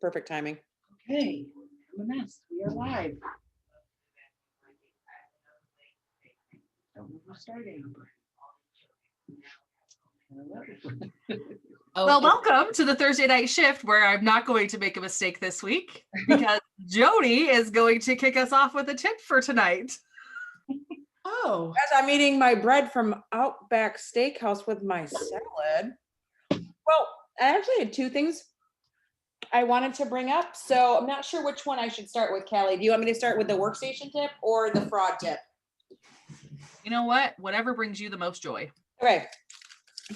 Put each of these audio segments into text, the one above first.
perfect timing. Okay, I'm a mess. We are live. Don't know who's starting. Well, welcome to the Thursday night shift where I'm not going to make a mistake this week because Jody is going to kick us off with a tip for tonight. Oh, as I'm eating my bread from Outback Steakhouse with my salad. Well, I actually had two things I wanted to bring up. So I'm not sure which one I should start with, Callie. Do you want me to start with the workstation tip or the fraud tip? You know what? Whatever brings you the most joy. Okay.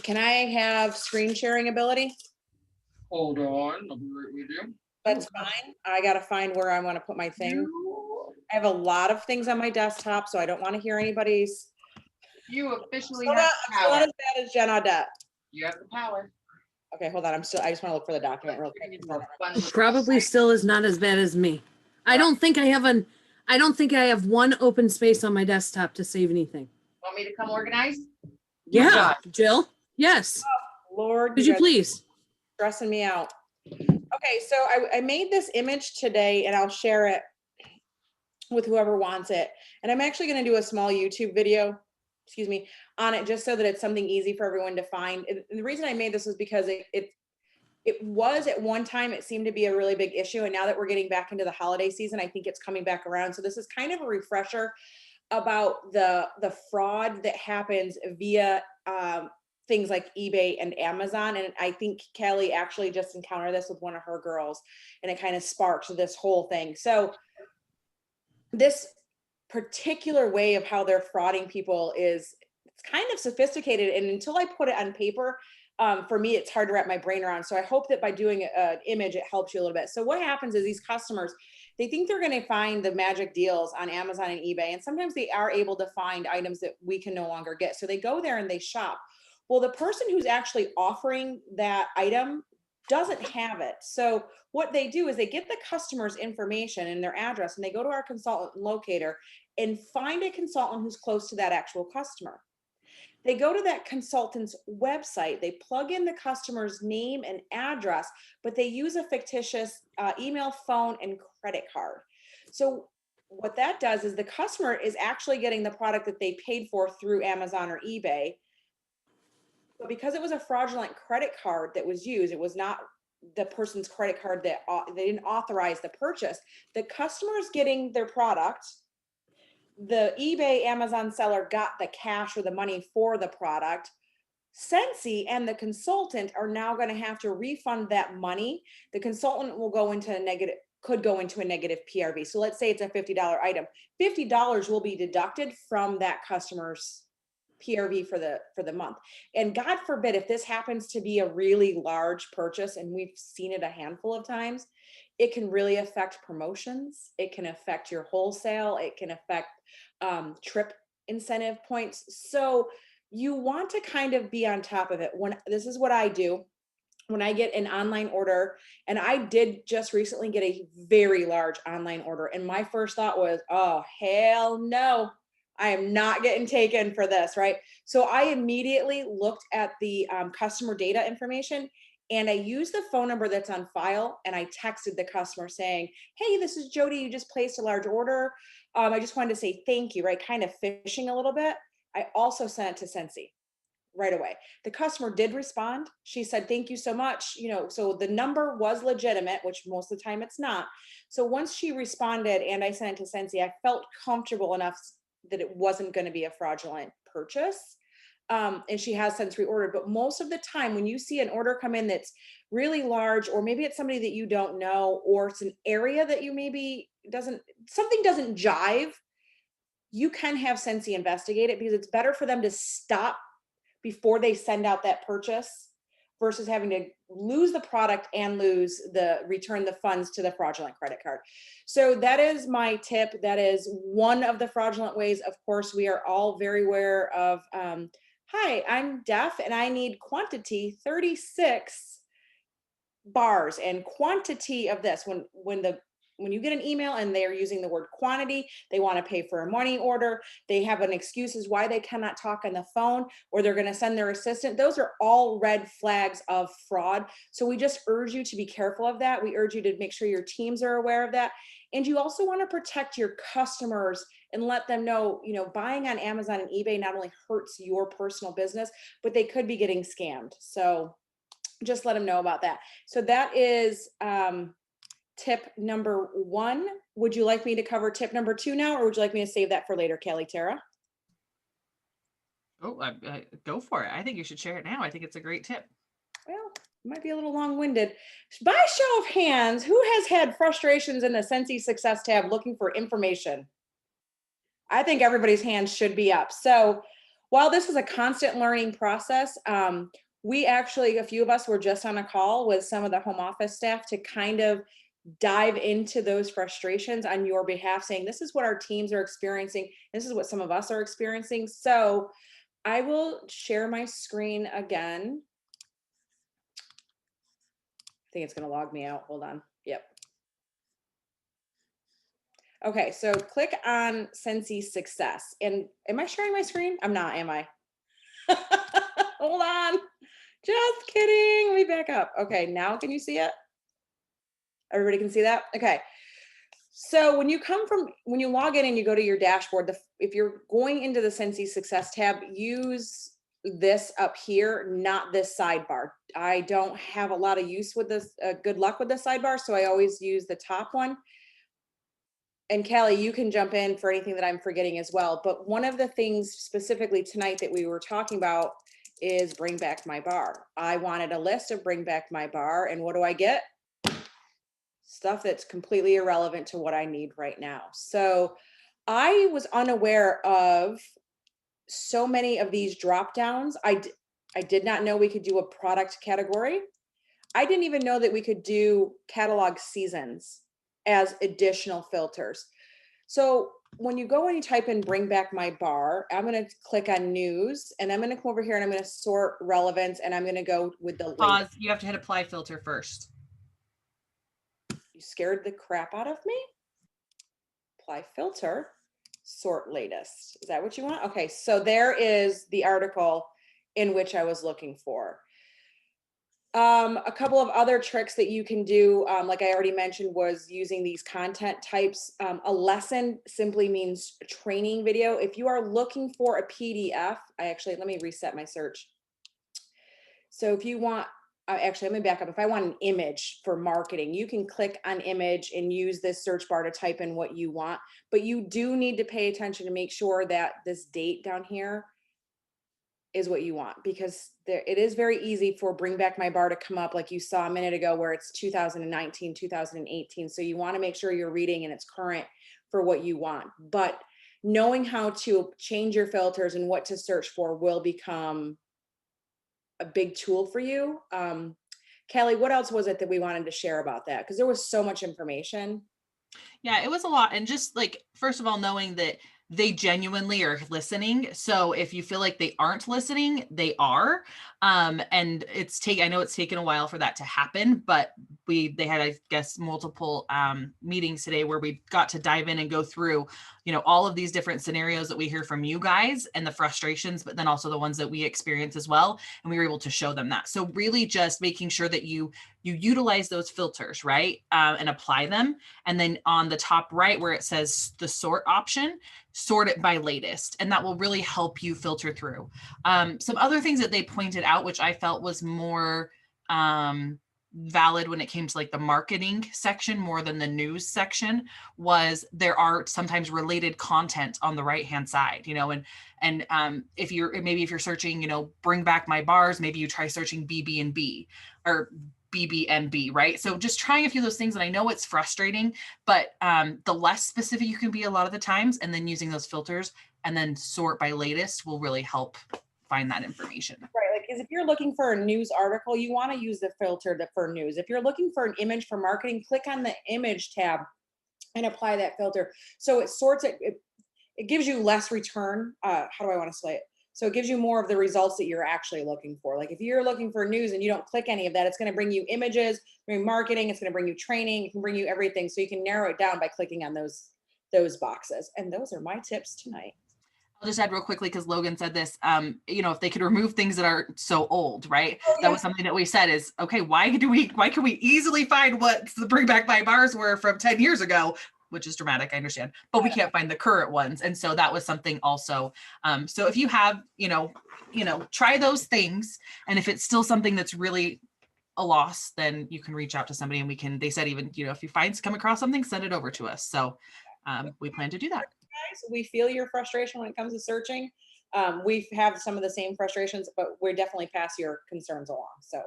Can I have screen sharing ability? Hold on, I'll be right with you. That's fine. I got to find where I want to put my thing. I have a lot of things on my desktop, so I don't want to hear anybody's. You officially I'm have still power. not as bad as Jen Audette. You have the power. Okay, hold on. I just want to look for the document real quick. Probably still is not as bad as me. I don't think I have one open space on my desktop to save anything. Want me to come organize? Yeah, Jill. Yes. Oh, Lord, Could you please? Stressing me out. Okay, so I made this image today and I'll share it with whoever wants it. And I'm actually going to do a small YouTube video, on it just so that it's something easy for everyone to find. And the reason I made this was because it was at one time, it seemed to be a really big issue. And now that we're getting back into the holiday season, I think it's coming back around. So this is kind of a refresher about the fraud that happens via things like eBay and Amazon. And I think Kelly actually just encountered this with one of her girls and it kind of sparked this whole thing. So this particular way of how they're frauding people it's kind of sophisticated. And until I put it on paper, for me, it's hard to wrap my brain around. So I hope that by doing an image, it helps you a little bit. So what happens is these customers, they think they're going to find the magic deals on Amazon and eBay. And sometimes they are able to find items that we can no longer get. So they go there and they shop. Well, the person who's actually offering that item doesn't have it. So what they do is they get the customer's information and their address, and they go to our consultant Locator and find a consultant who's close to that actual customer. They go to that consultant's website, they plug in the customer's name and address, but they use a fictitious email, phone, and credit card. So what that does is the customer is actually getting the product that they paid for through Amazon or eBay. But because it was a fraudulent credit card that was used, it was not the person's credit card that they didn't authorize the purchase. The customer is getting their product. The eBay Amazon seller got the cash or the money for the product. Scentsy and the consultant are now going to have to refund that money. The consultant will could go into a negative PRV. So let's say it's a $50 item. $50 will be deducted from that customer's PRV for the month. And God forbid, if this happens to be a really large purchase, and we've seen it a handful of times, it can really affect promotions. It can affect your wholesale. It can affect trip incentive points. So you want to kind of be on top of it. This is what I do when I get an online order, and I did just recently get a very large online order. And my first thought was, oh, hell no. I am not getting taken for this, right? So I immediately looked at the customer data information, and I used the phone number that's on file, and I texted the customer saying, hey, this is Jody. You just placed a large order. I just wanted to say thank you, right? Kind of fishing a little bit. I also sent it to Scentsy right away. The customer did respond. She said, thank you so much. So the number was legitimate, which most of the time it's not. So once she responded and I sent it to Scentsy, I felt comfortable enough that it wasn't going to be a fraudulent purchase. And she has since reordered. But most of the time when you see an order come in that's really large, or maybe it's somebody that you don't know, or it's an area that you maybe something doesn't jive, you can have Scentsy investigate it, because it's better for them to stop before they send out that purchase versus having to lose the product and return the funds to the fraudulent credit card. So that is my tip. That is one of the fraudulent ways. Of course, we are all very aware of, hi, I'm deaf and I need quantity 36 bars and quantity of this. When the when you get an email and they're using the word quantity, they want to pay for a money order, they have an excuse as why they cannot talk on the phone, or they're going to send their assistant. Those are all red flags of fraud. So we just urge you to be careful of that. We urge you to make sure your teams are aware of that. And you also want to protect your customers and let them know, buying on Amazon and eBay not only hurts your personal business, but they could be getting scammed. So just let them know about that. So that is tip number 1. Would you like me to cover tip number 2 now, or would you like me to save that for later, Kelly Tara? Oh, go for it. I think you should share it now. I think it's a great tip. Well, it might be a little long-winded. By show of hands, who has had frustrations in the Scentsy Success tab looking for information? I think everybody's hands should be up. So while this is a constant learning process, we actually, a few of us were just on a call with some of the home office staff to kind of dive into those frustrations on your behalf, saying this is what our teams are experiencing. This is what some of us are experiencing. So I will share my screen again. I think it's going to log me out. Hold on. Yep. Okay, so click on Scentsy Success. And am I sharing my screen? I'm not, am I? Hold on. Just kidding. Let me back up. Okay, now can you see it? Everybody can see that? Okay. So when you log in and you go to your dashboard, if you're going into the Scentsy Success tab, use this up here, not this sidebar. I don't have a lot of use with this, good luck with the sidebar, so I always use the top one. And Kelly, you can jump in for anything that I'm forgetting as well. But one of the things specifically tonight that we were talking about is bring back my bar. I wanted a list of bring back my bar, and what do I get? Stuff that's completely irrelevant to what I need right now. So I was unaware of so many of these drop downs. I did not know we could do a product category. I didn't even know that we could do catalog seasons as additional filters. So when you go and you type in bring back my bar, I'm going to click on news, and I'm going to come over here and I'm going to sort relevance, and I'm going to go with the Pause. latest. You have to hit apply filter first. You scared the crap out of me. Apply filter, sort latest. Is that what you want? Okay, so there is the article in which I was looking for. A couple of other tricks that you can do, like I already mentioned, was using these content types. A lesson simply means training video. If you are looking for a PDF, let me reset my search. So if you want, let me back up. If I want an image for marketing, you can click on image and use this search bar to type in what you want, but you do need to pay attention to make sure that this date down here is what you want, because it is very easy for bring back my bar to come up like you saw a minute ago where it's 2019, 2018. So you want to make sure you're reading and it's current for what you want. But knowing how to change your filters and what to search for will become a big tool for you. Kelly, what else was it that we wanted to share about that? Because there was so much information. Yeah, it was a lot. And just like, first of all, knowing that they genuinely are listening. So if you feel like they aren't listening, they are. And I know it's taken a while for that to happen, but they had, I guess, multiple meetings today where we got to dive in and go through, all of these different scenarios that we hear from you guys and the frustrations, but then also the ones that we experience as well. And we were able to show them that. So really just making sure that you utilize those filters, right? And apply them. And then on the top right, where it says the sort option, sort it by latest, and that will really help you filter through. Some other things that they pointed out, which I felt was more valid when it came to like the marketing section more than the news section, was there are sometimes related content on the right hand side, and if you're searching, bring back my bars, maybe you try searching BB&B or BBNB, right? So just trying a few of those things. And I know it's frustrating, but the less specific you can be a lot of the times, and then using those filters and then sort by latest will really help find that information. Right, like, because if you're looking for a news article, you want to use the filter for news. If you're looking for an image for marketing, click on the image tab and apply that filter. So it sorts it. It gives you less return. How do I want to say it? So it gives you more of the results that you're actually looking for. Like if you're looking for news and you don't click any of that, it's going to bring you images, bring marketing, it's going to bring you training, it can bring you everything. So you can narrow it down by clicking on those boxes. And those are my tips tonight. I'll just add real quickly because Logan said this, if they could remove things that are so old, right? Oh, That was something that we said is, okay, why can we easily find what the Bring Back My Bars were from 10 years ago, which is dramatic, I understand, but we can't find the current ones. And so that was something also. So if you have, try those things. And if it's still something that's really a loss, then you can reach out to somebody and they said even, if you come across something, send it over to us. So we plan to do that. We feel your frustration when it comes to searching. We have some of the same frustrations, but we're definitely pass your concerns along. So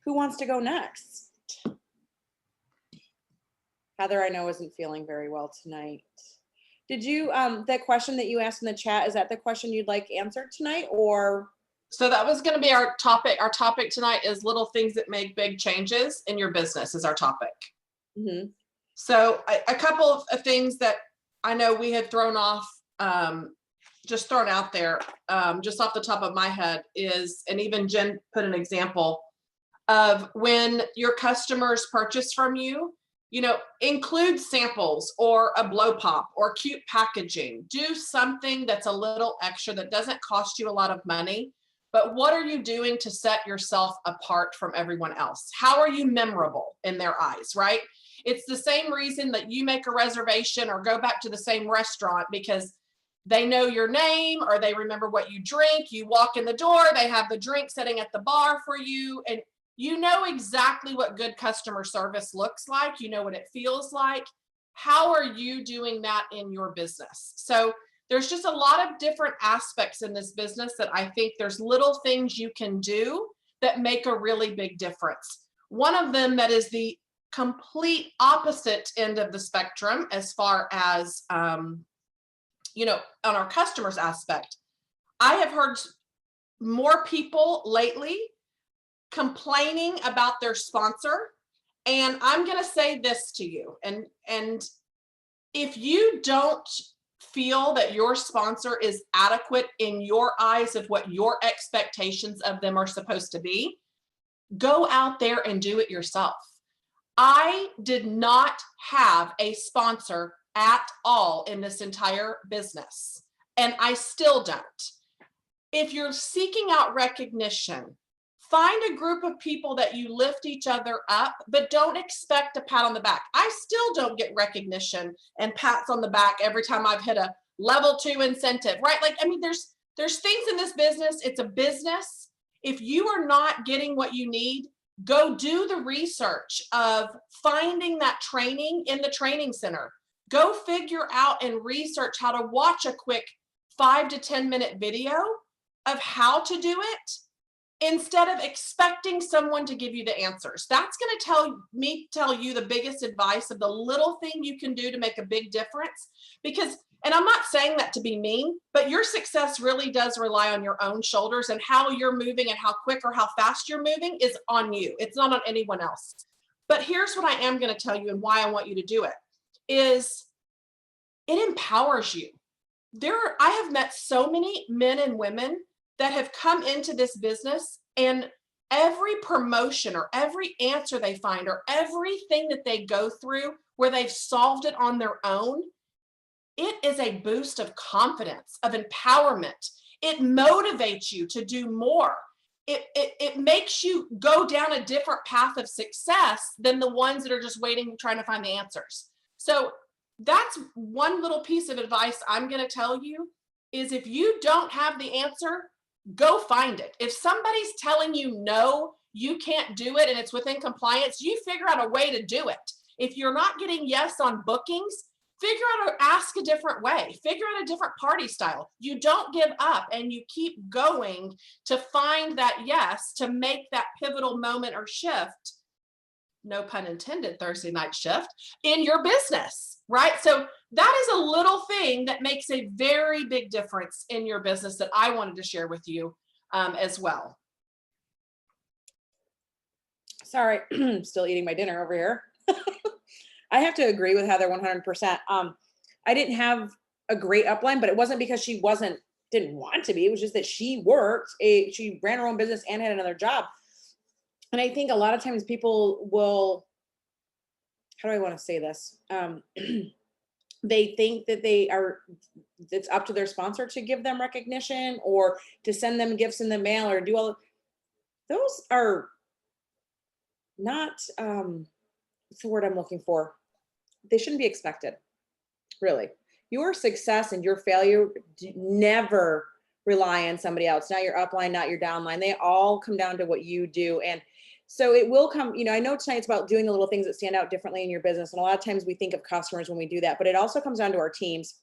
who wants to go next? Heather, I know, isn't feeling very well tonight. Did you, that question that you asked in the chat, is that the question you'd like answered tonight, or? So that was going to be our topic. Our topic tonight is little things that make big changes in your business is our topic. Mm-hmm. So a couple of things that I know we had thrown off, just thrown out there, just off the top of my head is, and even Jen put an example of when your customers purchase from you, include samples or a blow pop or cute packaging. Do something that's a little extra that doesn't cost you a lot of money. But what are you doing to set yourself apart from everyone else? How are you memorable in their eyes, right? It's the same reason that you make a reservation or go back to the same restaurant because they know your name or they remember what you drink. You walk in the door, they have the drink sitting at the bar for you, and you know exactly what good customer service looks like. You know what it feels like. How are you doing that in your business? So there's just a lot of different aspects in this business that I think there's little things you can do that make a really big difference. One of them that is the complete opposite end of the spectrum as far as, on our customers aspect. I have heard more people lately complaining about their sponsor. And I'm going to say this to you. And if you don't feel that your sponsor is adequate in your eyes of what your expectations of them are supposed to be, go out there and do it yourself. I did not have a sponsor at all in this entire business, and I still don't. If you're seeking out recognition, find a group of people that you lift each other up, but don't expect a pat on the back. I still don't get recognition and pats on the back every time I've hit a level 2 incentive, right? There's things in this business. It's a business. If you are not getting what you need, go do the research of finding that training in the training center. Go figure out and research how to watch a quick 5 to 10 minute video of how to do it instead of expecting someone to give you the answers. That's going to tell you the biggest advice of the little thing you can do to make a big difference. Because, and I'm not saying that to be mean, but your success really does rely on your own shoulders, and how you're moving and how quick or how fast you're moving is on you. It's not on anyone else. But here's what I am going to tell you and why I want you to do it is it empowers you. I have met so many men and women that have come into this business, and every promotion or every answer they find or everything that they go through where they've solved it on their own, it is a boost of confidence, of empowerment. It motivates you to do more. It makes you go down a different path of success than the ones that are just waiting, trying to find the answers. So that's one little piece of advice I'm going to tell you is if you don't have the answer, go find it. If somebody's telling you, no, you can't do it and it's within compliance, you figure out a way to do it. If you're not getting yes on bookings, figure out or ask a different way, figure out a different party style. You don't give up and you keep going to find that yes, to make that pivotal moment or shift, no pun intended, Thursday night shift in your business, right? So that is a little thing that makes a very big difference in your business that I wanted to share with you as well. Sorry, still eating my dinner over here. I have to agree with Heather 100%. I didn't have a great upline, but it wasn't because she didn't want to be. It was just that she she ran her own business and had another job. And I think a lot of times people will, how do I want to say this? They think that it's up to their sponsor to give them recognition or to send them gifts in the mail or do all. Those are not, what's the word I'm looking for? They shouldn't be expected, really. Your success and your failure never rely on somebody else, not your upline, not your downline. They all come down to what you do. And so it will come, I know tonight's about doing the little things that stand out differently in your business. And a lot of times we think of customers when we do that, but it also comes down to our teams,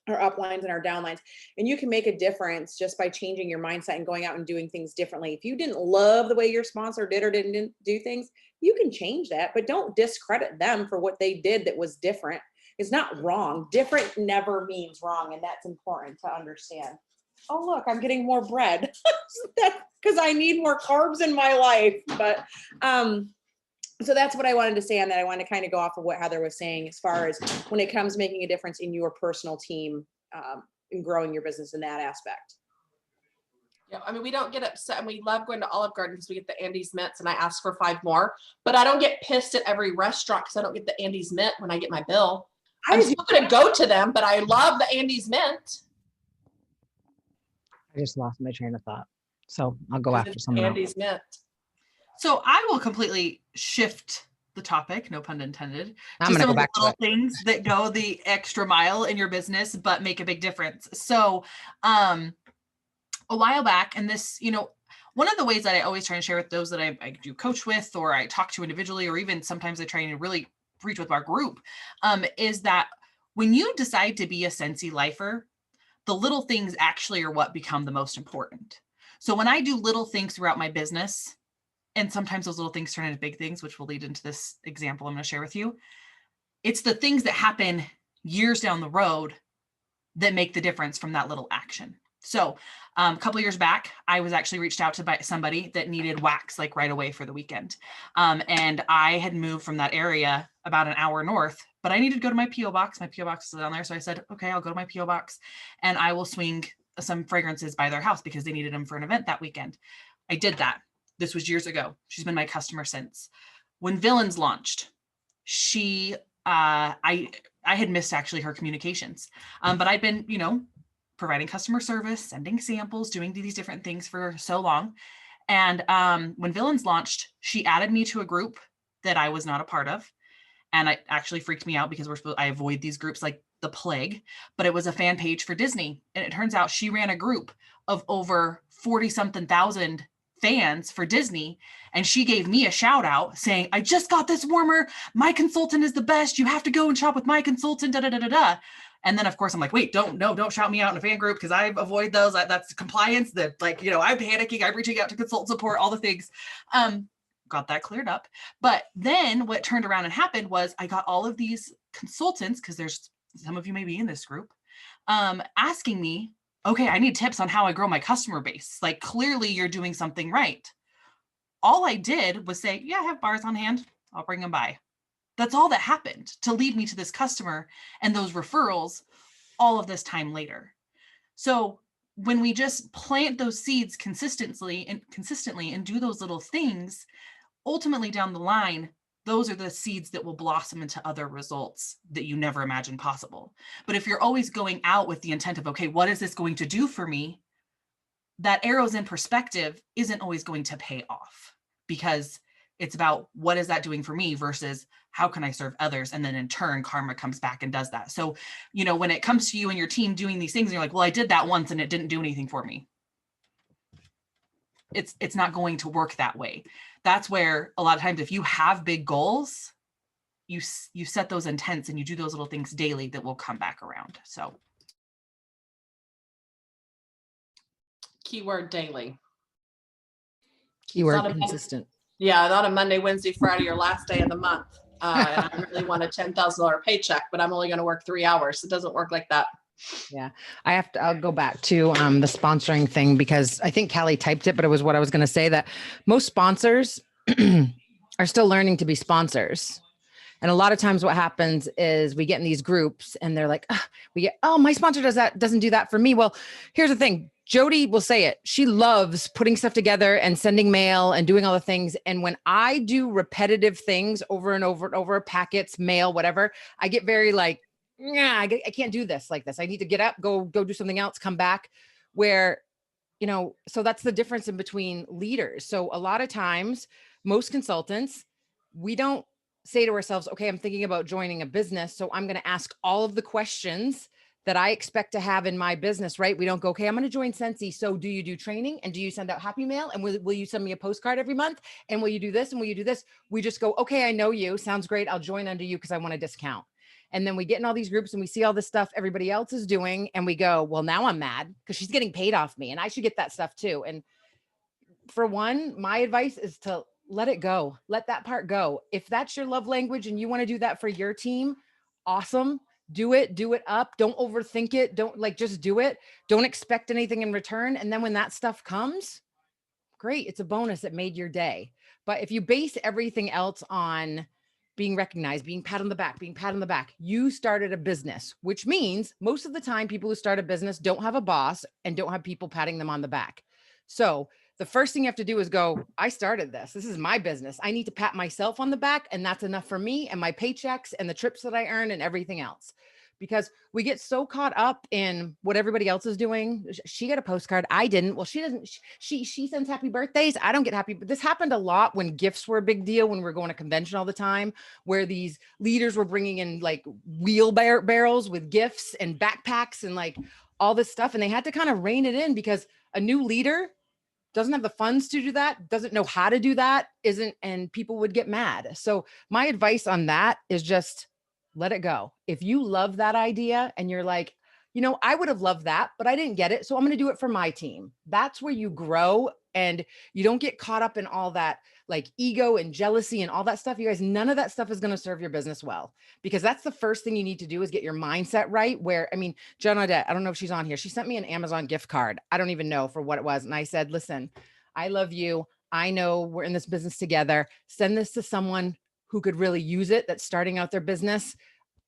our uplines and our downlines. And you can make a difference just by changing your mindset and going out and doing things differently. If you didn't love the way your sponsor did or didn't do things, you can change that, but don't discredit them for what they did that was different. It's not wrong. Different never means wrong. And that's important to understand. Oh, look, I'm getting more bread because I need more carbs in my life. But so that's what I wanted to say on that. I wanted to kind of go off of what Heather was saying as far as when it comes to making a difference in your personal team and growing your business in that aspect. Yeah, I mean, we don't get upset, and we love going to Olive Garden because we get the Andes Mints, and I ask for 5 more. But I don't get pissed at every restaurant because I don't get the Andes Mint when I get my bill. I'm still going to go to them, but I love the Andes Mint. I just lost my train of thought. So I'll go after someone else. Andes Mint. So I will completely shift the topic, no pun intended, I'm going to go back to it. things that go the extra mile in your business, but make a big difference. So a while back, and this, one of the ways that I always try and share with those that I do coach with, or I talk to individually, or even sometimes I try and really reach with our group, is that when you decide to be a Scentsy lifer, the little things actually are what become the most important. So when I do little things throughout my business, and sometimes those little things turn into big things, which will lead into this example I'm going to share with you, it's the things that happen years down the road that make the difference from that little action. So a couple of years back, I was actually reached out to by somebody that needed wax like right away for the weekend. And I had moved from that area about an hour north, but I needed to go to my PO box. My PO box is down there. So I said, okay, I'll go to my PO box and I will swing some fragrances by their house because they needed them for an event that weekend. I did that. This was years ago. She's been my customer since. When Villains launched, I had missed actually her communications, but I'd been, providing customer service, sending samples, doing these different things for so long. And when Villains launched, she added me to a group that I was not a part of. And it actually freaked me out because I avoid these groups like the plague, but it was a fan page for Disney. And it turns out she ran a group of over 40-something thousand fans for Disney. And she gave me a shout out saying, I just got this warmer. My consultant is the best. You have to go and shop with my consultant, da, da, da, da, da. And then of course I'm like, wait, don't shout me out in a fan group because I avoid those. That's compliance that I'm panicking. I'm reaching out to consultant support, all the things. Got that cleared up. But then what turned around and happened was I got all of these consultants, because there's some of you may be in this group, asking me, okay, I need tips on how I grow my customer base. Like clearly you're doing something right. All I did was say, yeah, I have bars on hand. I'll bring them by. That's all that happened to lead me to this customer and those referrals all of this time later. So when we just plant those seeds consistently and do those little things, ultimately down the line, those are the seeds that will blossom into other results that you never imagined possible. But if you're always going out with the intent of, okay, what is this going to do for me? That arrows in perspective isn't always going to pay off, because it's about what is that doing for me versus how can I serve others? And then in turn, karma comes back and does that. So, when it comes to you and your team doing these things, and you're like, well, I did that once and it didn't do anything for me. It's not going to work that way. That's where a lot of times, if you have big goals, you set those intents and you do those little things daily that will come back around. So. Keyword daily. Keyword Not a- consistent. Yeah, not a Monday, Wednesday, Friday, or last day of the month. And I really want a $10,000 paycheck, but I'm only going to work 3 hours. It doesn't work like that. Yeah, I'll go back to the sponsoring thing, because I think Callie typed it, but it was what I was going to say, that most sponsors are still learning to be sponsors. And a lot of times what happens is we get in these groups and they're like, oh, my sponsor doesn't do that for me. Well, here's the thing. Jody will say it. She loves putting stuff together and sending mail and doing all the things. And when I do repetitive things over and over and over, packets, mail, whatever, I get very like, yeah, I can't do this like this. I need to get up, go do something else, come back. Where, so that's the difference in between leaders. So a lot of times, most consultants, we don't say to ourselves, okay, I'm thinking about joining a business, so I'm going to ask all of the questions that I expect to have in my business, right? We don't go, okay, I'm going to join Scentsy. So do you do training? And do you send out happy mail? And will you send me a postcard every month? And will you do this? And will you do this? We just go, okay, I know you. Sounds great. I'll join under you because I want a discount. And then we get in all these groups and we see all this stuff everybody else is doing. And we go, well, now I'm mad because she's getting paid off me and I should get that stuff too. And for one, my advice is to let it go. Let that part go. If that's your love language and you want to do that for your team, awesome. Do it up. Don't overthink it. Just do it. Don't expect anything in return. And then when that stuff comes, great. It's a bonus. It made your day. But if you base everything else on being recognized, being pat on the back, you started a business, which means most of the time people who start a business don't have a boss and don't have people patting them on the back. So the first thing you have to do is go, I started this. This is my business. I need to pat myself on the back, and that's enough for me and my paychecks and the trips that I earn and everything else. Because we get so caught up in what everybody else is doing. She got a postcard. I didn't. Well, she doesn't. She sends happy birthdays. I don't get happy. But this happened a lot when gifts were a big deal, when we were going to convention all the time, where these leaders were bringing in like barrels with gifts and backpacks and like all this stuff. And they had to kind of rein it in because a new leader doesn't have the funds to do that, doesn't know how to do that, and people would get mad. So my advice on that is just let it go. If you love that idea and you're like, I would have loved that, but I didn't get it. So I'm going to do it for my team. That's where you grow and you don't get caught up in all that like ego and jealousy and all that stuff. You guys, none of that stuff is going to serve your business well, because that's the first thing you need to do is get your mindset right. Jen Audette, I don't know if she's on here. She sent me an Amazon gift card. I don't even know for what it was. And I said, listen, I love you. I know we're in this business together. Send this to someone who could really use it, that's starting out their business.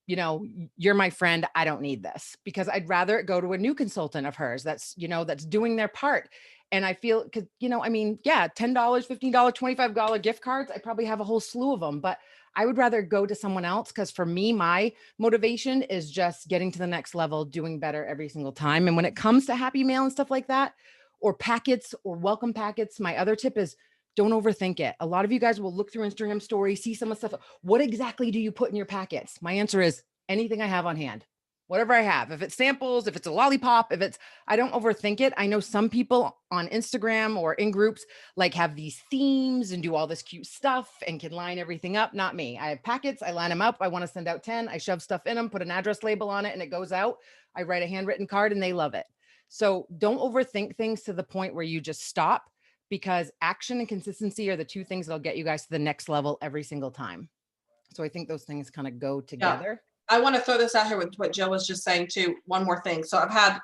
You're my friend. I don't need this, because I'd rather it go to a new consultant of hers that's doing their part. And I feel, cause $10, $15, $25 gift cards, I probably have a whole slew of them, but I would rather go to someone else. Cause for me, my motivation is just getting to the next level, doing better every single time. And when it comes to happy mail and stuff like that, or packets or welcome packets, my other tip is don't overthink it. A lot of you guys will look through Instagram stories, see some of the stuff. What exactly do you put in your packets? My answer is anything I have on hand, whatever I have. If it's samples, if it's a lollipop, I don't overthink it. I know some people on Instagram or in groups like have these themes and do all this cute stuff and can line everything up. Not me. I have packets. I line them up. I want to send out 10. I shove stuff in them, put an address label on it, and it goes out. I write a handwritten card and they love it. So don't overthink things to the point where you just stop, because action and consistency are the two things that'll get you guys to the next level every single time. So I think those things kind of go together. I want to throw this out here with what Jill was just saying too. One more thing. So I've had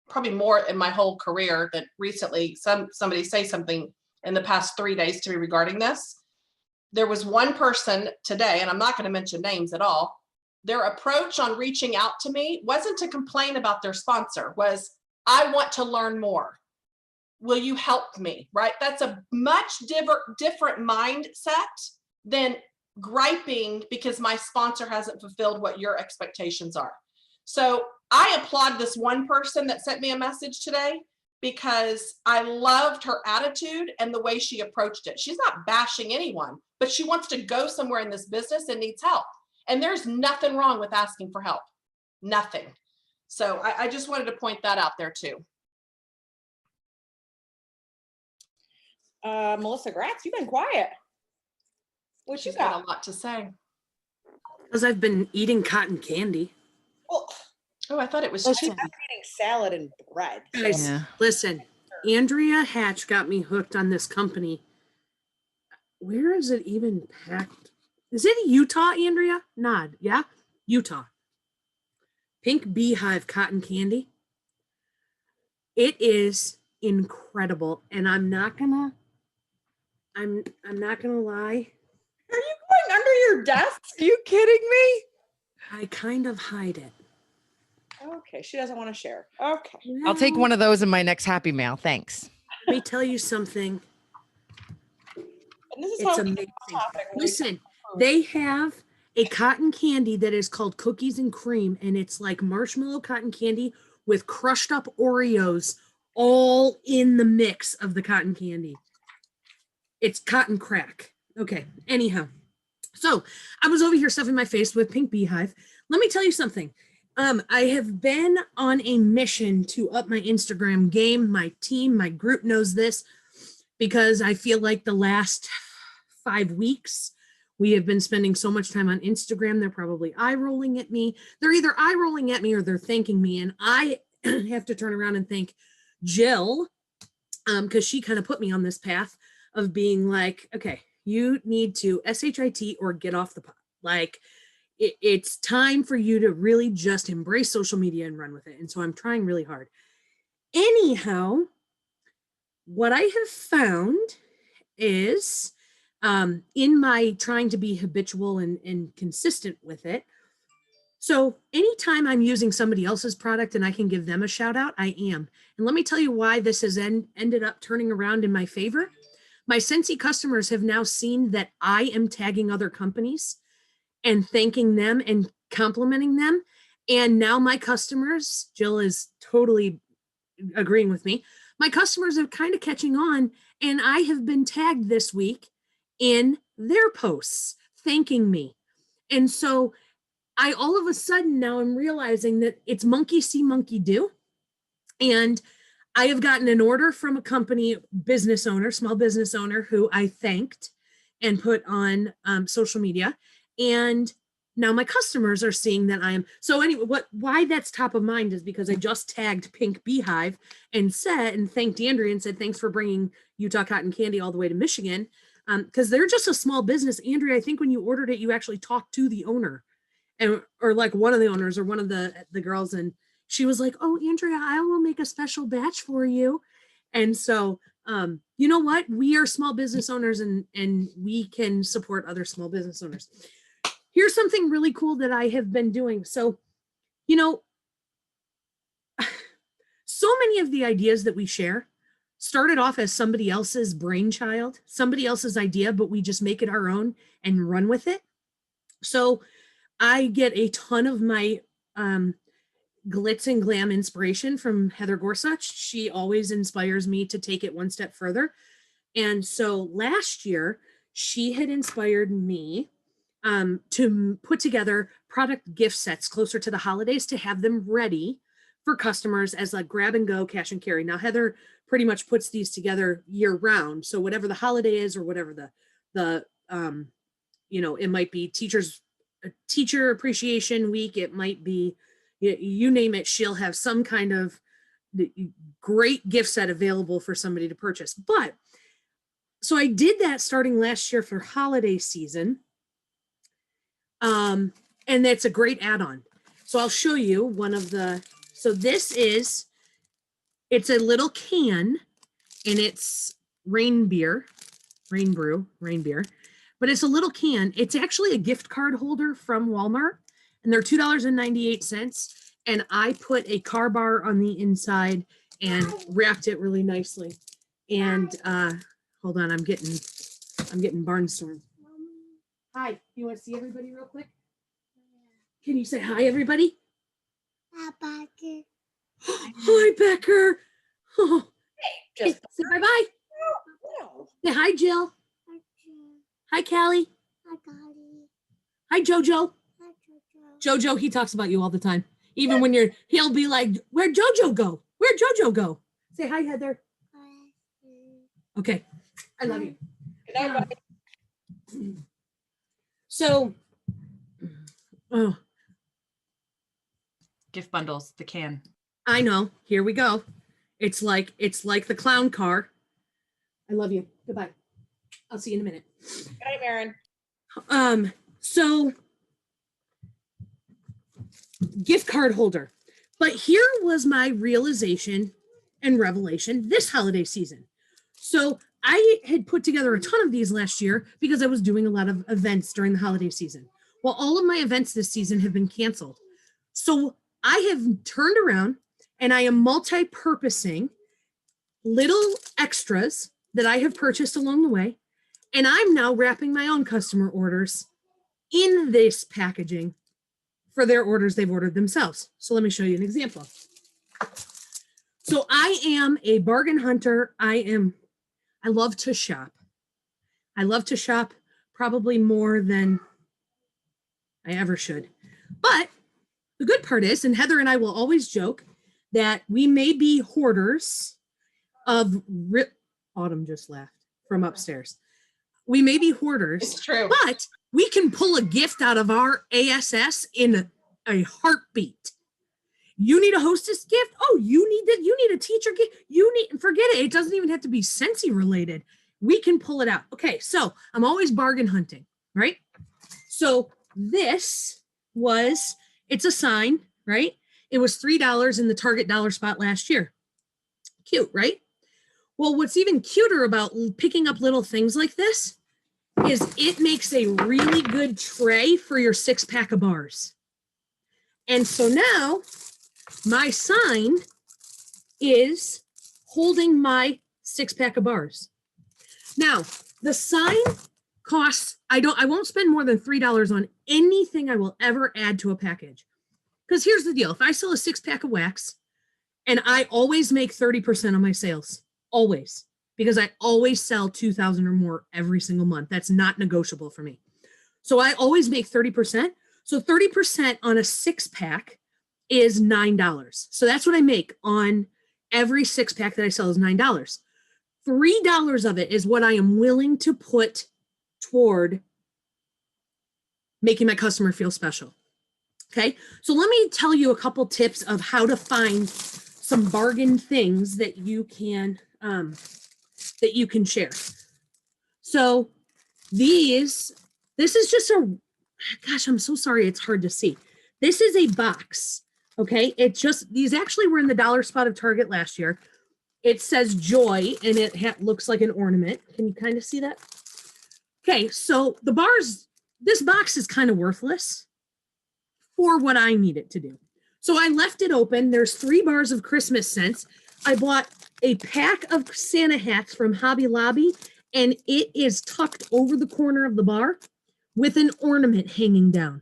probably more in my whole career that recently somebody say something in the past 3 days to me regarding this. There was one person today, and I'm not going to mention names at all. Their approach on reaching out to me wasn't to complain about their sponsor, was I want to learn more. Will you help me? Right? That's a much different mindset than griping because my sponsor hasn't fulfilled what your expectations are. So I applaud this one person that sent me a message today, because I loved her attitude and the way she approached it. She's not bashing anyone, but she wants to go somewhere in this business and needs help. And there's nothing wrong with asking for help. Nothing. So I just wanted to point that out there too. Melissa Gratz, you've been quiet. What you She's got got? a lot to say. Because I've been eating cotton candy. Well, Oh, I thought it was. she's not eating salad and bread. so- Guys, Yeah. listen, Andrea Hatch got me hooked on this company. Where is it even packed? Is it Utah, Andrea? Nod. Yeah, Utah. Pink Beehive cotton candy. It is incredible, and I'm not gonna lie. Are you going under your your desk? Are you kidding me? I kind of hide it. Okay, she doesn't want to share. Okay. I'll take one of those in my next Happy Mail. Thanks. Let me tell you something. And this is It's how we get amazing. off topic when we Listen, they have a cotton candy that is called cookies and cream, and it's like marshmallow cotton candy with crushed up Oreos all in the mix of the cotton candy. It's cotton crack. Okay, anyhow. So I was over here stuffing my face with pink beehive. Let me tell you something. I have been on a mission to up my Instagram game. My team, my group knows this because I feel like the last 5 weeks, we have been spending so much time on Instagram. They're probably eye rolling at me. They're either eye rolling at me or they're thanking me. And I have to turn around and thank Jill, because she kind of put me on this path of being like, okay, you need to SHIT or get off the pot. Like, it's time for you to really just embrace social media and run with it. And so I'm trying really hard. Anyhow, what I have found is in my trying to be habitual and consistent with it. So anytime I'm using somebody else's product and I can give them a shout out, I am. And let me tell you why this has ended up turning around in my favor. My Scentsy customers have now seen that I am tagging other companies and thanking them and complimenting them. And now my customers, Jill is totally agreeing with me. My customers are kind of catching on, and I have been tagged this week in their posts thanking me. And so I all of a sudden now I'm realizing that it's monkey see, monkey do. And I have gotten an order from a company business owner, small business owner, who I thanked and put on social media. And now my customers are seeing that I am. So anyway, why that's top of mind is because I just tagged Pink Beehive and thanked Andrea and said, thanks for bringing Utah cotton candy all the way to Michigan. Because they're just a small business. Andrea, I think when you ordered it, you actually talked to the owner or like one of the owners or one of the girls. And she was like, oh, Andrea, I will make a special batch for you. And so, you know what? We are small business owners and we can support other small business owners. Here's something really cool that I have been doing. So, you know, so many of the ideas that we share started off as somebody else's brainchild, somebody else's idea, but we just make it our own and run with it. So I get a ton of my glitz and glam inspiration from Heather Gorsuch. She always inspires me to take it one step further. And so last year, she had inspired me to put together product gift sets closer to the holidays to have them ready for customers as like grab and go, cash and carry. Now, Heather pretty much puts these together year round. So whatever the holiday is or whatever the it might be teacher appreciation week. It might be, you name it, she'll have some kind of great gift set available for somebody to purchase. But so I did that starting last year for holiday season. And that's a great add-on. So I'll show you one of the, so it's a little can and it's rain beer, but it's a little can. It's actually a gift card holder from Walmart and they're $2.98. And I put a car bar on the inside and wrapped it really nicely. And hold on, I'm getting barnstormed. Hi, you want to see everybody real quick? Can you say hi, everybody? Hi, Becker. Oh. Just Say bye-bye. no. Say hi, Jill. Hi, Callie. Hi, Jojo. Jojo, he talks about you all the time. Even when he'll be like, where'd Jojo go? Where'd Jojo go? Say hi, Heather. Okay. I love you. Good night, buddy. So, oh, Gift bundles, the can. I know. Here we go. It's like the clown car. I love you. Goodbye. I'll see you in a minute. Good night, Maren. So gift card holder. But here was my realization and revelation this holiday season. So I had put together a ton of these last year because I was doing a lot of events during the holiday season. Well, all of my events this season have been canceled. So I have turned around and I am multi-purposing little extras that I have purchased along the way. And I'm now wrapping my own customer orders in this packaging for their orders they've ordered themselves. So let me show you an example. So I am a bargain hunter. I love to shop. I love to shop probably more than I ever should. But the good part is, and Heather and I will always joke that we may be hoarders of Autumn just laughed from upstairs. We may be hoarders. It's true. But we can pull a gift out of our ASS in a heartbeat. You need a hostess gift? Oh, you need a teacher gift. Forget it. It doesn't even have to be Scentsy related. We can pull it out. Okay, so I'm always bargain hunting, right? So it's a sign, right? It was $3 in the Target dollar spot last year. Cute, right? Well, what's even cuter about picking up little things like this is it makes a really good tray for your 6-pack of bars. And so now my sign is holding my 6-pack of bars. Now, the sign costs, I won't spend more than $3 on anything I will ever add to a package. Because here's the deal. If I sell a 6-pack of wax and I always make 30% on my sales, always, because I always sell 2,000 or more every single month. That's not negotiable for me. So I always make 30%. So 30% on a 6-pack is $9. So that's what I make on every 6-pack that I sell is $9. $3 of it is what I am willing to put toward making my customer feel special. Okay. So let me tell you a couple tips of how to find some bargain things that you can share. So this is just gosh, I'm so sorry. It's hard to see. This is a box. Okay. These actually were in the dollar spot of Target last year. It says joy and it looks like an ornament. Can you kind of see that? Okay. So this box is kind of worthless for what I need it to do. So I left it open. There's 3 bars of Christmas scents. I bought a pack of Santa hats from Hobby Lobby, and it is tucked over the corner of the bar with an ornament hanging down.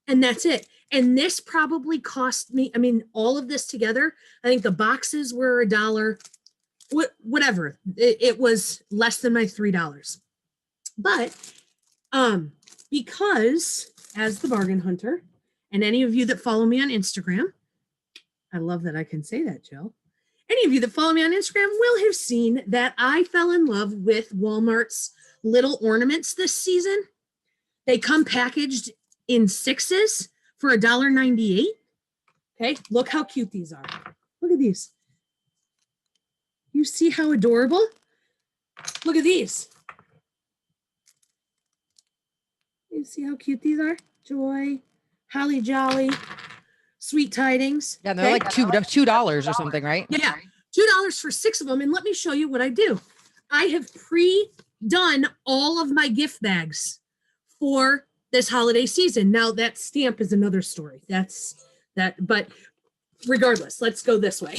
And that's it. And this probably cost me, all of this together, I think the boxes were $1, whatever. It was less than my $3. But because as the bargain hunter, and any of you that follow me on Instagram, I love that I can say that, Jill. Any of you that follow me on Instagram will have seen that I fell in love with Walmart's little ornaments this season. They come packaged in 6s for $1.98. Okay, look how cute these are. Look at these. You see how adorable? Look at these. You see how cute these are? Joy, Holly Jolly, Sweet Tidings. Yeah, they're like $2 or something, right? Yeah, $2 for 6 of them. And let me show you what I do. I have pre-done all of my gift bags for this holiday season. Now that stamp is another story. But regardless, let's go this way.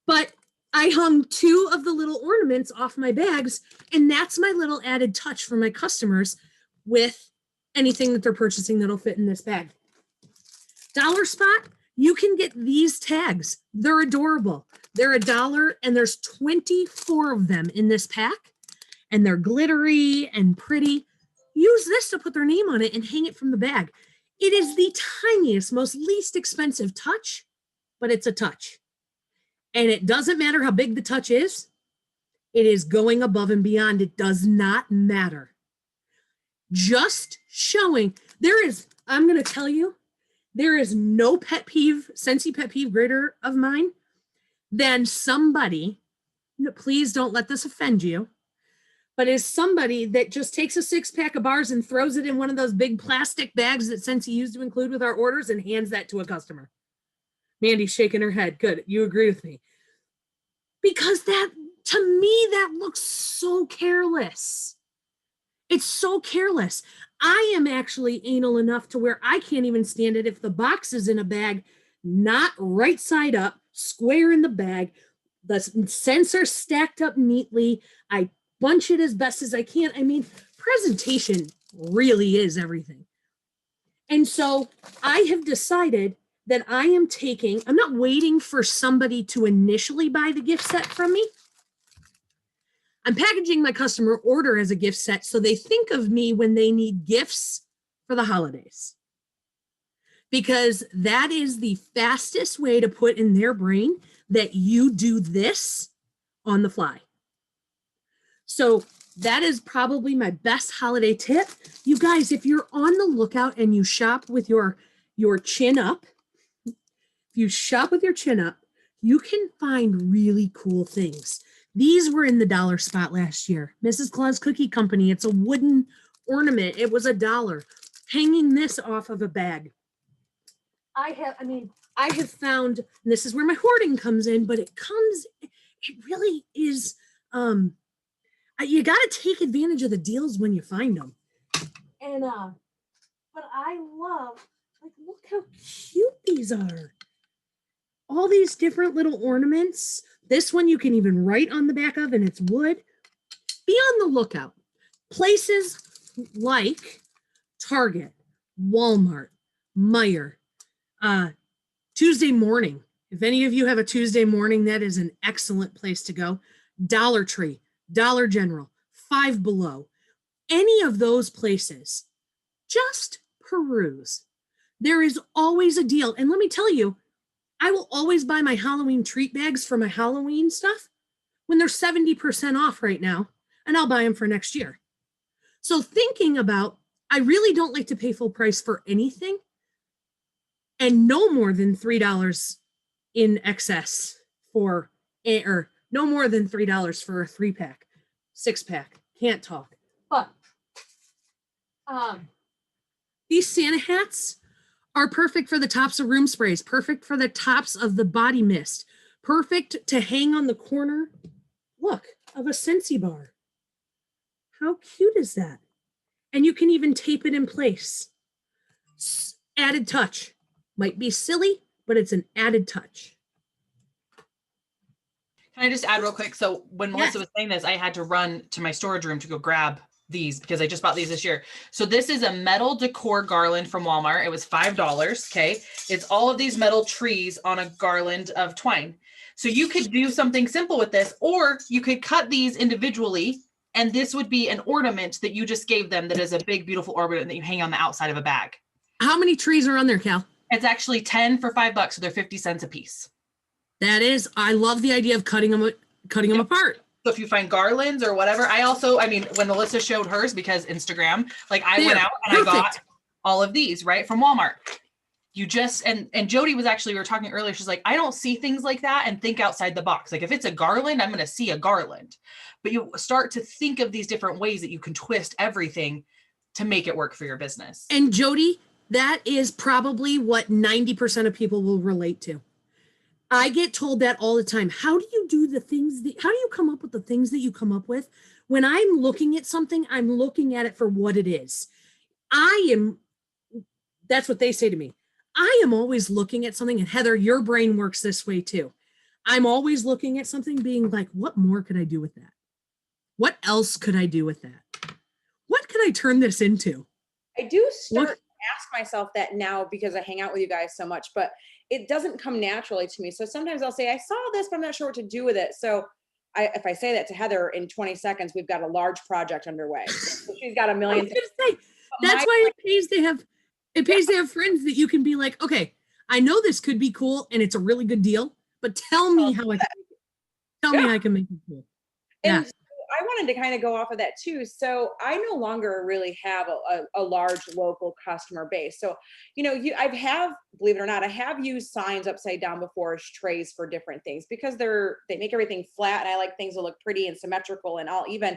But I hung 2 of the little ornaments off my bags, and that's my little added touch for my customers with anything that they're purchasing that'll fit in this bag. Dollar Spot, you can get these tags. They're adorable. They're $1 and there's 24 of them in this pack, and they're glittery and pretty. Use this to put their name on it and hang it from the bag. It is the tiniest, most least expensive touch, but it's a touch. And it doesn't matter how big the touch is. It is going above and beyond. It does not matter. Just showing I'm going to tell you, there is no Scentsy pet peeve greater of mine than somebody, please don't let this offend you, but is somebody that just takes a 6-pack of bars and throws it in one of those big plastic bags that Scentsy used to include with our orders and hands that to a customer. Mandy's shaking her head. Good. You agree with me. Because that To me, that looks so careless. It's so careless. I am actually anal enough to where I can't even stand it if the box is in a bag, not right side up, square in the bag. The scents are stacked up neatly. I bunch it as best as I can. I mean, presentation really is everything. And so I have decided that I'm not waiting for somebody to initially buy the gift set from me. I'm packaging my customer order as a gift set so they think of me when they need gifts for the holidays. Because that is the fastest way to put in their brain that you do this on the fly. So that is probably my best holiday tip. You guys, if you're on the lookout and you shop with your chin up, you can find really cool things. These were in the dollar spot last year. Mrs. Claus Cookie Company. It's a wooden ornament. It was $1. Hanging this off of a bag. I have found, and this is where my hoarding comes in, but it really is, you got to take advantage of the deals when you find them. And, but I love, like, look how cute these are. All these different little ornaments. This one you can even write on the back of, and it's wood. Be on the lookout. Places like Target, Walmart, Meijer, Tuesday morning. If any of you have a Tuesday morning, that is an excellent place to go. Dollar Tree, Dollar General, Five Below. Any of those places, just peruse. There is always a deal. And let me tell you, I will always buy my Halloween treat bags for my Halloween stuff when they're 70% off right now, and I'll buy them for next year. So thinking about, I really don't like to pay full price for anything, and no more than $3 in excess or no more than $3 for a 3-pack, 6-pack, can't talk. But these Santa hats are perfect for the tops of room sprays, perfect for the tops of the body mist, perfect to hang on the corner, look, of a Scentsy bar. How cute is that? And you can even tape it in place. Added touch. Might be silly, but it's an added touch. Can I just add real quick? So when Melissa was saying this, I had to run to my storage room to go grab these because I just bought these this year. So this is a metal decor garland from Walmart. It was $5. Okay. It's all of these metal trees on a garland of twine. So you could do something simple with this, or you could cut these individually, and this would be an ornament that you just gave them that is a big, beautiful ornament that you hang on the outside of a bag. How many trees are on there, Cal? It's actually 10 for $5. So they're 50 cents a piece. That is, I love the idea of cutting them apart. So if you find garlands or whatever, when Melissa showed hers, because Instagram, like I went out and perfect. I got all of these, right, from Walmart. You just, and Jody was actually, we were talking earlier, she's like, I don't see things like that and think outside the box. Like if it's a garland, I'm going to see a garland. But you start to think of these different ways that you can twist everything to make it work for your business. And Jody, that is probably what 90% of people will relate to. I get told that all the time. How do you do the things how do you come up with the things that you come up with? When I'm looking at something, I'm looking at it for what it is. That's what they say to me. I am always looking at something, and Heather, your brain works this way too. I'm always looking at something being like, what more could I do with that? What else could I do with that? What could I turn this into? I do start to ask myself that now because I hang out with you guys so much, but it doesn't come naturally to me. So sometimes I'll say, I saw this, but I'm not sure what to do with it. So if I say that to Heather in 20 seconds, we've got a large project underway. So she's got a million things. That's why it pays to have friends that you can be like, okay, I know this could be cool and it's a really good deal, but tell me how I can make it cool. And so I wanted to kind of go off of that too. So I no longer really have a large local customer base. So, believe it or not, I have used signs upside down before as trays for different things because they make everything flat, and I like things that look pretty and symmetrical and all even,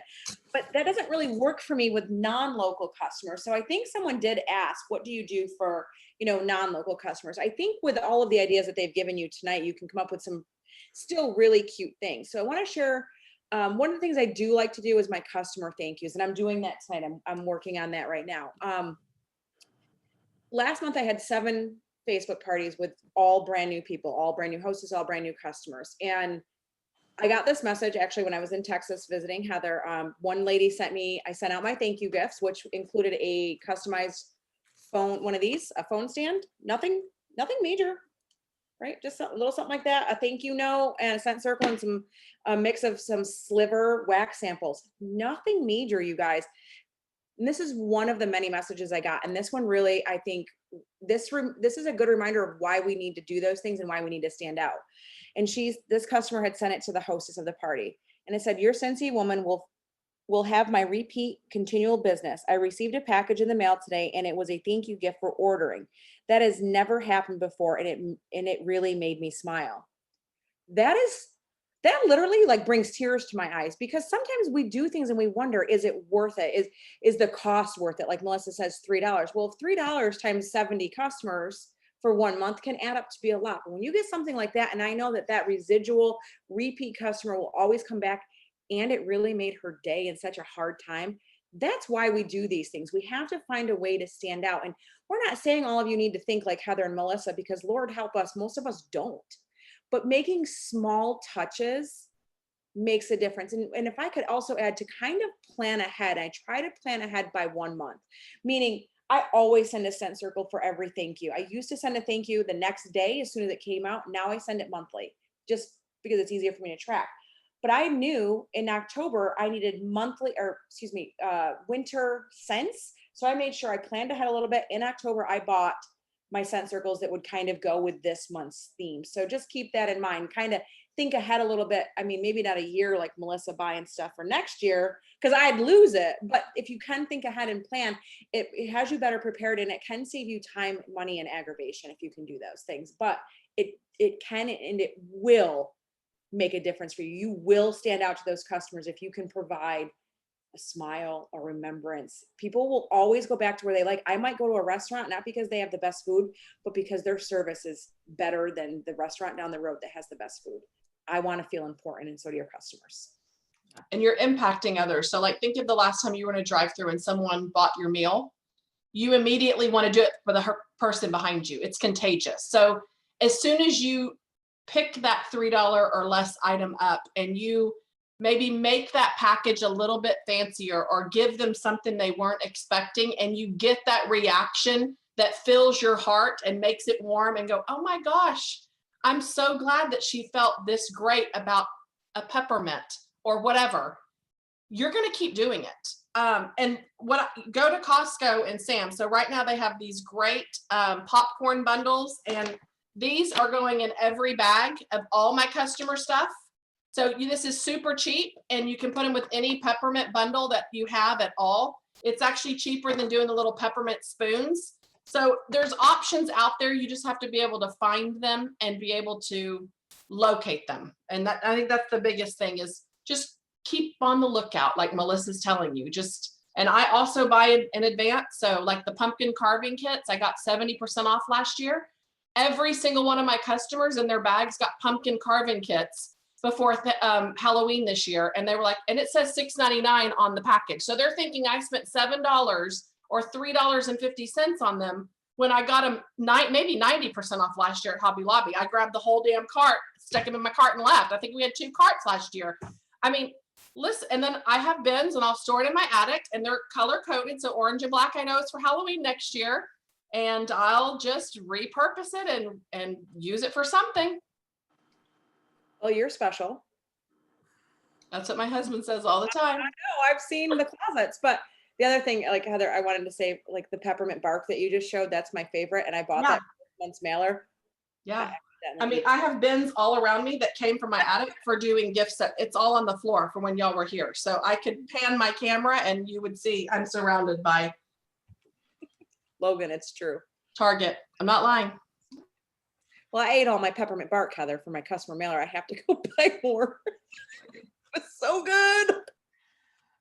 but that doesn't really work for me with non-local customers. So I think someone did ask, what do you do for, non-local customers? I think with all of the ideas that they've given you tonight, you can come up with some still really cute things. So I want to share One of the things I do like to do is my customer thank yous, and I'm doing that tonight. I'm working on that right now. Last month I had 7 Facebook parties with all brand new people, all brand new hostess, all brand new customers. And I got this message actually when I was in Texas visiting Heather. One lady I sent out my thank you gifts, which included a customized phone, one of these, a phone stand, nothing major, right? Just a little something like that, a thank you note and a scent circle and a mix of some sliver wax samples. Nothing major, you guys. And this is one of the many messages I got. And this one really, I think this is a good reminder of why we need to do those things and why we need to stand out. And this customer had sent it to the hostess of the party. And it said, your Scentsy woman will have my repeat continual business. I received a package in the mail today and it was a thank you gift for ordering. That has never happened before. And it really made me smile. That literally like brings tears to my eyes, because sometimes we do things and we wonder, is it worth it? Is the cost worth it? Like Melissa says, $3. Well, if $3 times 70 customers for 1 month can add up to be a lot. But when you get something like that, and I know that residual repeat customer will always come back, and it really made her day in such a hard time. That's why we do these things. We have to find a way to stand out. And we're not saying all of you need to think like Heather and Melissa, because Lord help us, most of us don't. But making small touches makes a difference. And if I could also add to kind of plan ahead, I try to plan ahead by 1 month, meaning I always send a scent circle for every thank you. I used to send a thank you the next day as soon as it came out. Now I send it monthly, just because it's easier for me to track. But I knew in October I needed winter scents. So I made sure I planned ahead a little bit. In October, I bought my scent circles that would kind of go with this month's theme. So just keep that in mind, kind of think ahead a little bit. I mean, maybe not a year like Melissa buying stuff for next year, because I'd lose it. But if you can think ahead and plan, it has you better prepared, and it can save you time, money, and aggravation if you can do those things. But it can and it will make a difference for you. You will stand out to those customers if you can provide a smile, a remembrance. People will always go back to where they like. I might go to a restaurant, not because they have the best food, but because their service is better than the restaurant down the road that has the best food. I want to feel important, and so do your customers. And you're impacting others. So like, think of the last time you were in a drive-through and someone bought your meal. You immediately want to do it for the person behind you. It's contagious. So as soon as you pick that $3 or less item up and you maybe make that package a little bit fancier or give them something they weren't expecting, and you get that reaction that fills your heart and makes it warm and go, oh my gosh, I'm so glad that she felt this great about a peppermint or whatever, you're going to keep doing it. And go to Costco and Sam's. So right now they have these great popcorn bundles, and these are going in every bag of all my customer stuff. So this is super cheap, and you can put them with any peppermint bundle that you have at all. It's actually cheaper than doing the little peppermint spoons. So there's options out there. You just have to be able to find them and be able to locate them. And I think that's the biggest thing, is just keep on the lookout, like Melissa's telling you. And I also buy in advance. So like the pumpkin carving kits, I got 70% off last year. Every single one of my customers in their bags got pumpkin carving kits before Halloween this year. And they were like, and it says $6.99 on the package. So they're thinking I spent $7 or $3.50 on them when I got them maybe 90% off last year at Hobby Lobby. I grabbed the whole damn cart, stuck them in my cart and left. I think we had 2 carts last year. I mean, listen, and then I have bins and I'll store it in my attic, and they're color coded. So orange and black, I know it's for Halloween next year, and I'll just repurpose it and use it for something. Well, you're special. That's what my husband says all the time. I know, I've seen the closets. But the other thing, like Heather, I wanted to say, like the peppermint bark that you just showed, that's my favorite. And I bought that month's mailer. Yeah. I mean, I have bins all around me that came from my attic for doing gift set. It's all on the floor for when y'all were here. So I could pan my camera and you would see I'm surrounded by Logan, it's true. Target. I'm not lying. Well, I ate all my peppermint bark, Heather, for my customer mailer. I have to go buy more. It's so good.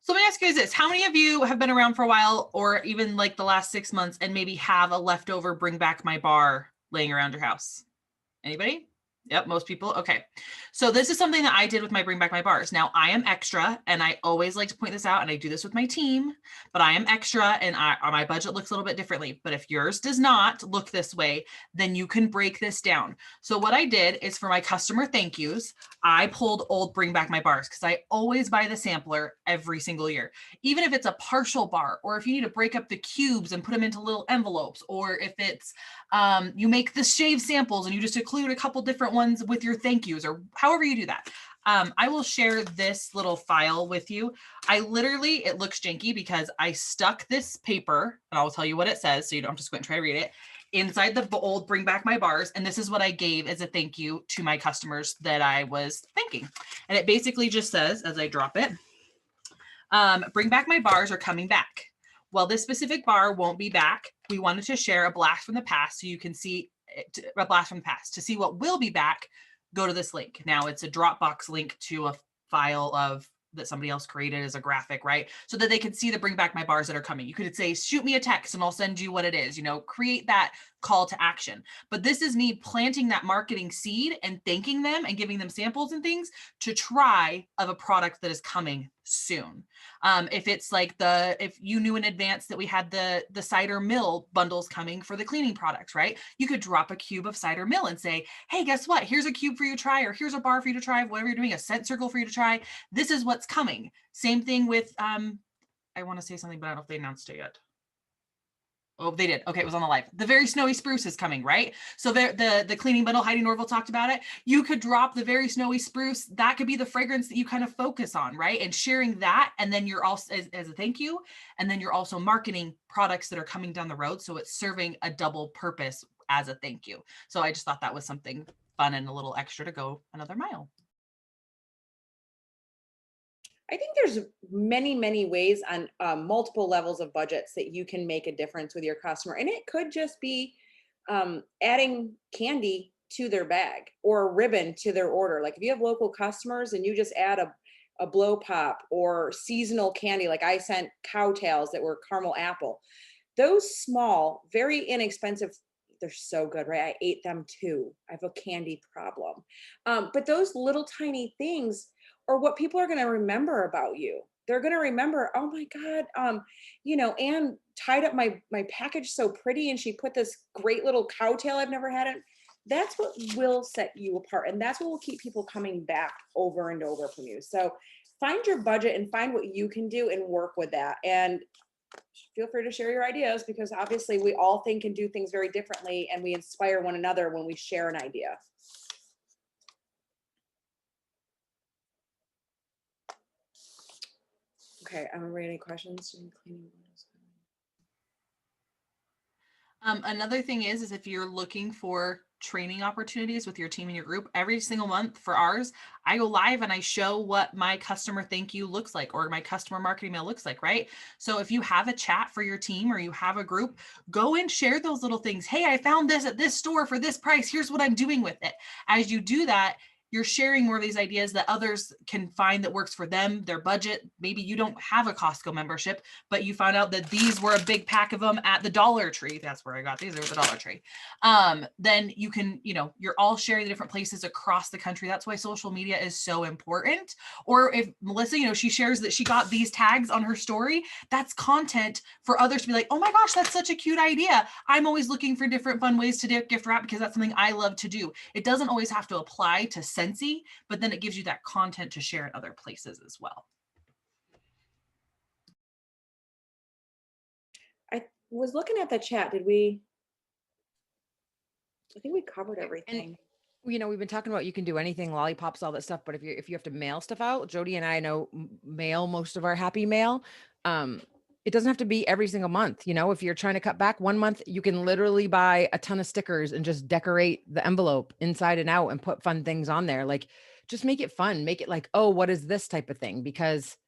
So let me ask you guys this. How many of you have been around for a while, or even like the last 6 months, and maybe have a leftover bring back my bar laying around your house? Anybody? Yep, most people. Okay. So this is something that I did with my Bring Back My Bars. Now I am extra, and I always like to point this out, and I do this with my team, but I am extra, and my budget looks a little bit differently. But if yours does not look this way, then you can break this down. So what I did is for my customer thank yous, I pulled old Bring Back My Bars because I always buy the sampler every single year. Even if it's a partial bar, or if you need to break up the cubes and put them into little envelopes, or if it's you make the shave samples and you just include a couple different ones with your thank yous, or however you do that. I will share this little file with you. I literally, it looks janky because I stuck this paper, and I'll tell you what it says so you don't have to squint and try to read it, inside the old Bring Back My Bars. And this is what I gave as a thank you to my customers that I was thanking. And it basically just says, as I drop it, Bring Back My Bars are coming back. Well, this specific bar won't be back. We wanted to share a blast from the past so you can see a blast from the past. To see what will be back, go to this link. Now it's a Dropbox link to a file of that somebody else created as a graphic, right? So that they can see the Bring Back My Bars that are coming. You could say, shoot me a text and I'll send you what it is, create that call to action. But this is me planting that marketing seed and thanking them and giving them samples and things to try of a product that is coming soon. If it's like if you knew in advance that we had the cider mill bundles coming for the cleaning products, right? You could drop a cube of cider mill and say, hey, guess what? Here's a cube for you to try, or here's a bar for you to try, whatever you're doing, a scent circle for you to try. This is what's coming. Same thing with, I want to say something, but I don't know if they announced it yet. Oh, they did. Okay, it was on the live. The Very Snowy Spruce is coming, right? So the cleaning bundle, Heidi Norville talked about it. You could drop the Very Snowy Spruce. That could be the fragrance that you kind of focus on, right? And sharing that, and then you're also as a thank you, and then you're also marketing products that are coming down the road. So it's serving a double purpose as a thank you. So I just thought that was something fun and a little extra to go another mile. I think there's many, many ways on multiple levels of budgets that you can make a difference with your customer. And it could just be adding candy to their bag or a ribbon to their order. Like if you have local customers and you just add a blow pop or seasonal candy, like I sent cow tails that were caramel apple. Those small, very inexpensive, they're so good, right? I ate them too. I have a candy problem. But those little tiny things or what people are going to remember about you. They're going to remember, oh my God, Anne tied up my package so pretty and she put this great little cow tail I've never had. That's what will set you apart. And that's what will keep people coming back over and over from you. So find your budget and find what you can do and work with that. And feel free to share your ideas because obviously we all think and do things very differently and we inspire one another when we share an idea. Okay, I'm ready. Any questions? Another thing is if you're looking for training opportunities with your team and your group, every single month for ours, I go live and I show what my customer thank you looks like or my customer marketing mail looks like, right? So if you have a chat for your team or you have a group, go and share those little things. Hey, I found this at this store for this price. Here's what I'm doing with it. As you do that, you're sharing more of these ideas that others can find that works for them, their budget. Maybe you don't have a Costco membership, but you found out that these were a big pack of them at the Dollar Tree. That's where I got these, they were the Dollar Tree. Then you can, you're all sharing the different places across the country. That's why social media is so important. Or if Melissa, she shares that she got these tags on her story, that's content for others to be like, oh my gosh, that's such a cute idea. I'm always looking for different fun ways to gift wrap because that's something I love to do. It doesn't always have to apply to Scentsy, but then it gives you that content to share in other places as well. I was looking at the chat. I think we covered everything. And, we've been talking about you can do anything, lollipops, all that stuff. But if you have to mail stuff out, Jody and I know mail most of our happy mail. It doesn't have to be every single month. If you're trying to cut back 1 month, you can literally buy a ton of stickers and just decorate the envelope inside and out and put fun things on there. Like, just make it fun. Make it like, oh, what is this type of thing? Because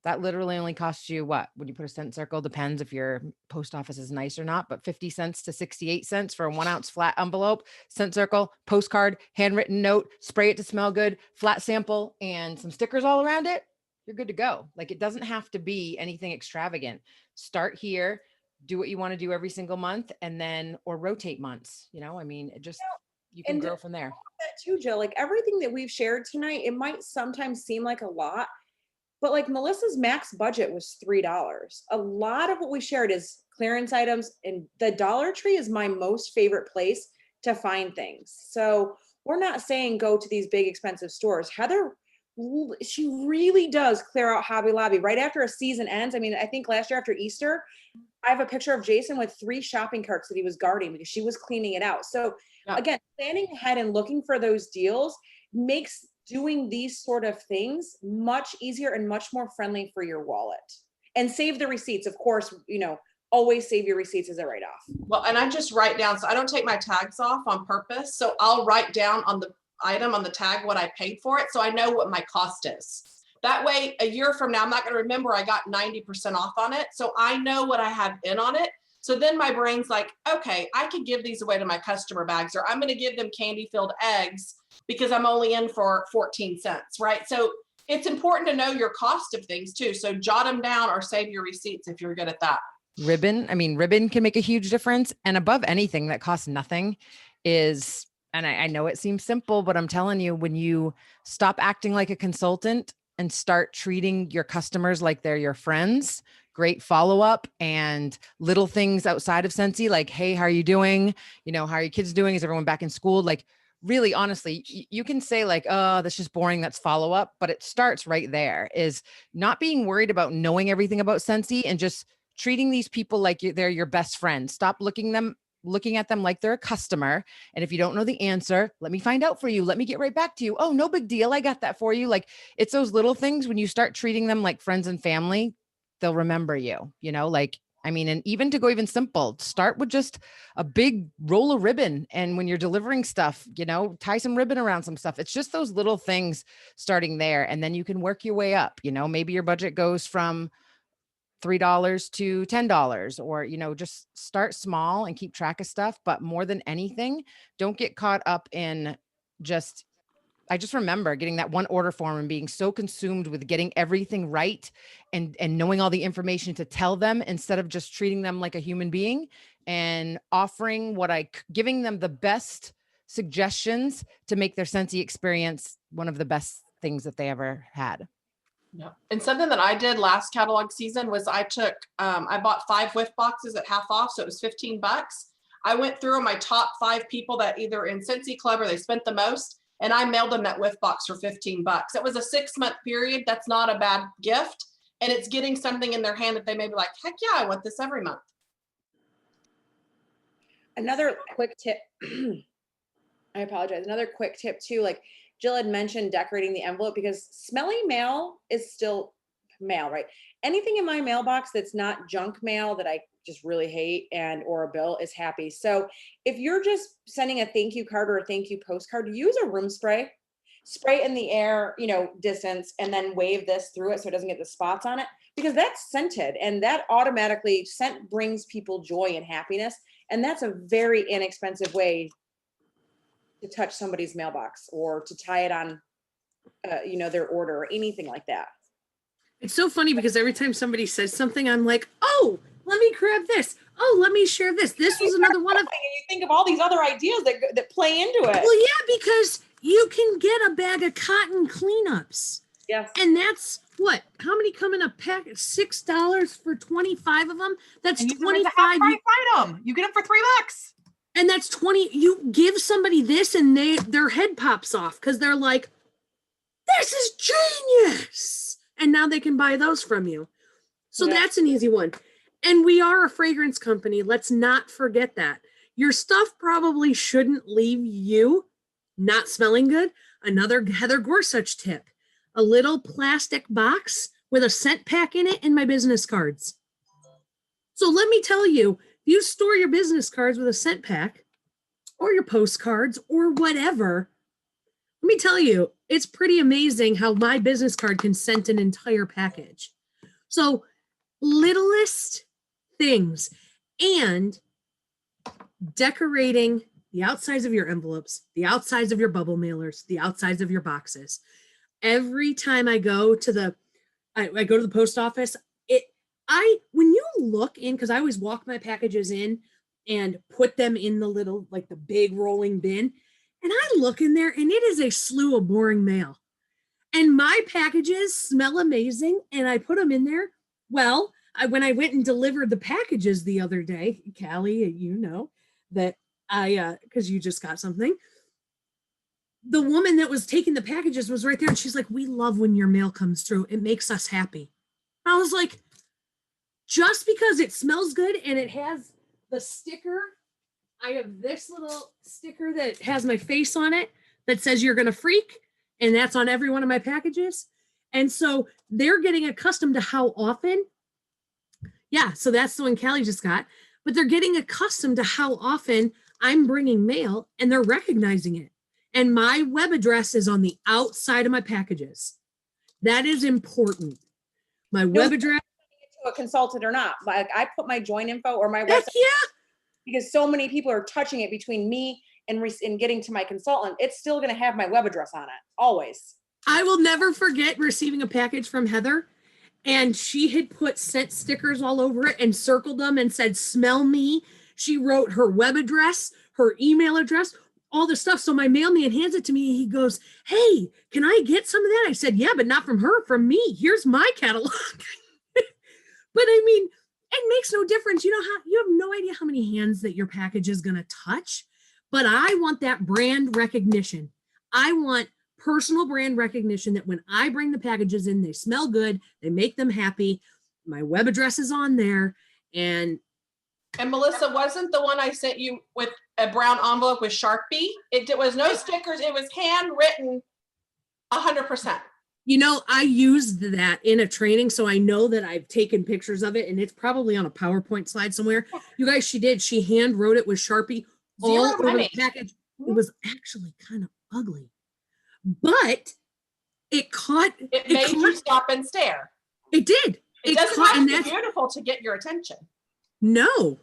that literally only costs you what? When you put a scent circle, depends if your post office is nice or not, but 50 cents to 68 cents for a 1 ounce flat envelope, scent circle, postcard, handwritten note, spray it to smell good, flat sample, and some stickers all around it. You're good to go. Like, it doesn't have to be anything extravagant. Start here, do what you want to do every single month, and then, or rotate months, it just. you can And grow from there. that too, Jill, like everything that we've shared tonight, it might sometimes seem like a lot, but like Melissa's max budget was $3. A lot of what we shared is clearance items, and the Dollar Tree is my most favorite place to find things. So we're not saying go to these big expensive stores. Heather, she really does clear out Hobby Lobby right after a season ends. I mean, I think last year after Easter, I have a picture of Jason with 3 shopping carts that he was guarding because she was cleaning it out. So Yeah. again, planning ahead and looking for those deals makes doing these sort of things much easier and much more friendly for your wallet. And save the receipts, of course, always save your receipts as a write-off. Well, and I just write down, so I don't take my tags off on purpose. So I'll write down on the item on the tag what I paid for it, so I know what my cost is. That way, a year from now, I'm not going to remember I got 90% off on it. So I know what I have in on it. So then my brain's like, okay, I could give these away to my customer bags, or I'm going to give them candy-filled eggs because I'm only in for 14 cents, right? So it's important to know your cost of things too. So jot them down or save your receipts if you're good at that. Ribbon can make a huge difference. And above anything that costs nothing is, and I know it seems simple, but I'm telling you, when you stop acting like a consultant and start treating your customers like they're your friends, great follow-up and little things outside of Scentsy, like, hey, how are you doing? How are your kids doing? Is everyone back in school? Like, really, honestly, you can say like, oh, that's just boring. That's follow-up. But it starts right there, is not being worried about knowing everything about Scentsy and just treating these people like they're your best friend. Stop looking at them like they're a customer. And if you don't know the answer, let me find out for you. Let me get right back to you. Oh, no big deal. I got that for you. Like, it's those little things when you start treating them like friends and family, they'll remember you, and even to go even simple, start with just a big roll of ribbon. And when you're delivering stuff, tie some ribbon around some stuff. It's just those little things starting there. And then you can work your way up. Maybe your budget goes from $3 to $10, or, just start small and keep track of stuff. But more than anything, don't get caught up in I just remember getting that one order form and being so consumed with getting everything right and knowing all the information to tell them, instead of just treating them like a human being and offering giving them the best suggestions to make their Scentsy experience one of the best things that they ever had. Yeah. And something that I did last catalog season was I bought 5 whiff boxes at half off. So it was $15. I went through my top 5 people that either in Scentsy Club or they spent the most, and I mailed them that whiff box for $15. It was a 6-month period. That's not a bad gift. And it's getting something in their hand that they may be like, heck yeah, I want this every month. Another quick tip, I apologize. Another quick tip too, like Jill had mentioned decorating the envelope, because smelly mail is still mail, right? Anything in my mailbox that's not junk mail that I just really hate or a bill is happy. So if you're just sending a thank you card or a thank you postcard, use a room spray in the air, distance, and then wave this through it so it doesn't get the spots on it, because that's scented, and that automatically scent brings people joy and happiness. And that's a very inexpensive way to touch somebody's mailbox or to tie it on, their order or anything like that. It's so funny because every time somebody says something, I'm like, oh, let me grab this. Oh, let me share this. This was another one of. And you think of all these other ideas that play into it. Well, yeah, because you can get a bag of cotton cleanups. Yes. And that's what? How many come in a pack? $6 for 25 of them? That's And you can 25. rent a half-price item. You get them for $3. And that's 20. You give somebody this and their head pops off because they're like, this is genius. And now they can buy those from you. So Yeah. that's an easy one. And we are a fragrance company. Let's not forget that. Your stuff probably shouldn't leave you not smelling good. Another Heather Gorsuch tip, a little plastic box with a scent pack in it in my business cards. So let me tell you, if you store your business cards with a scent pack or your postcards or whatever, let me tell you, it's pretty amazing how my business card can scent an entire package. So littlest things, and decorating the outsides of your envelopes, the outsides of your bubble mailers, the outsides of your boxes. Every time I go to the post office, when you look in, because I always walk my packages in and put them in the little, like the big rolling bin, And I look in there and it is a slew of boring mail. And my packages smell amazing. And I put them in there. Well, when I went and delivered the packages the other day, Callie, you know that because you just got something. The woman that was taking the packages was right there. And she's like, we love when your mail comes through. It makes us happy. I was like, just because it smells good and it has the sticker, I have this little sticker that has my face on it that says you're going to freak. And that's on every one of my packages. And so they're getting accustomed to how often. Yeah. So that's the one Callie just got. But they're getting accustomed to how often I'm bringing mail and they're recognizing it. And my web address is on the outside of my packages. That is important. My web address. To a consultant or not. Like I put my join info or my Heck website yeah. because so many people are touching it between me and getting to my consultant. It's still going to have my web address on it. Always. I will never forget receiving a package from Heather. And she had put scent stickers all over it and circled them and said, smell me. She wrote her web address, her email address, all the stuff. So my mailman hands it to me. He goes, hey, can I get some of that? I said, yeah, but not from her, from me. Here's my catalog. But I mean, it makes no difference. You know how you have no idea how many hands that your package is going to touch. But I want that brand recognition. I want personal brand recognition that when I bring the packages in, they smell good, they make them happy. My web address is on there. And Melissa, wasn't the one I sent you with a brown envelope with Sharpie? It was no stickers. It was handwritten 100%. you know, I used that in a training, so I know that I've taken pictures of it and it's probably on a PowerPoint slide somewhere. You guys, she hand wrote it with Sharpie all Zero over money. the package. It was actually kind of ugly, but it caught. It made you stop and stare. It did. It doesn't caught, have and to be that's beautiful to get your attention. no,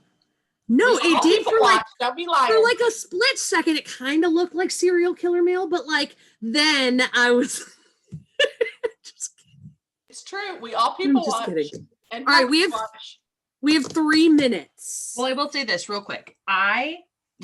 We it all did people for like watch, don't be lying. for like a split second. It kind of looked like serial killer mail, but like then I was just kidding. It's true. We all I'm people just watch. kidding. And All right, we puppies have- watch. We have 3 minutes. Well, I will say this real quick. I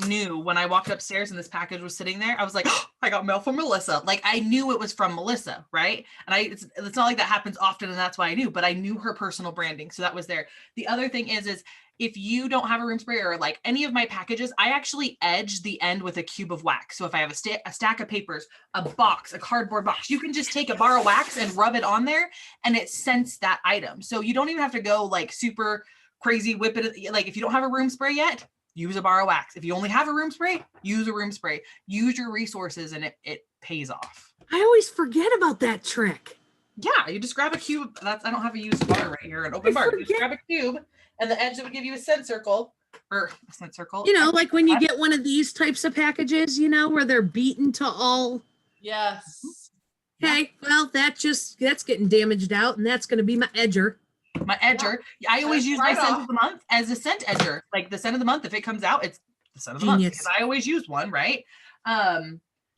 knew when I walked upstairs and this package was sitting there, I was like, oh, I got mail from Melissa. Like I knew it was from Melissa, right? And it's not like that happens often and that's why I knew, but I knew her personal branding. So that was there. The other thing is if you don't have a room spray or like any of my packages, I actually edge the end with a cube of wax. So if I have a stack of papers, a box, a cardboard box, you can just take a bar of wax and rub it on there and it scents that item. So you don't even have to go like super crazy, whip it. Like if you don't have a room spray yet, use a bar of wax. If you only have a room spray, use a room spray. Use your resources and it pays off. I always forget about that trick. Yeah, you just grab a cube. I don't have a used bar right here, an open bar. You just grab a cube and the edge that would give you a scent circle or a scent circle. You know, like when you get one of these types of packages, you know, where they're beaten to all. Yes. Okay, well, that's getting damaged out, and that's going to be my edger. My edger. I always That's use right my scent off. of the month as a scent edger. Like the scent of the month, if it comes out, it's the scent of the month Genius. because I always use one, right? I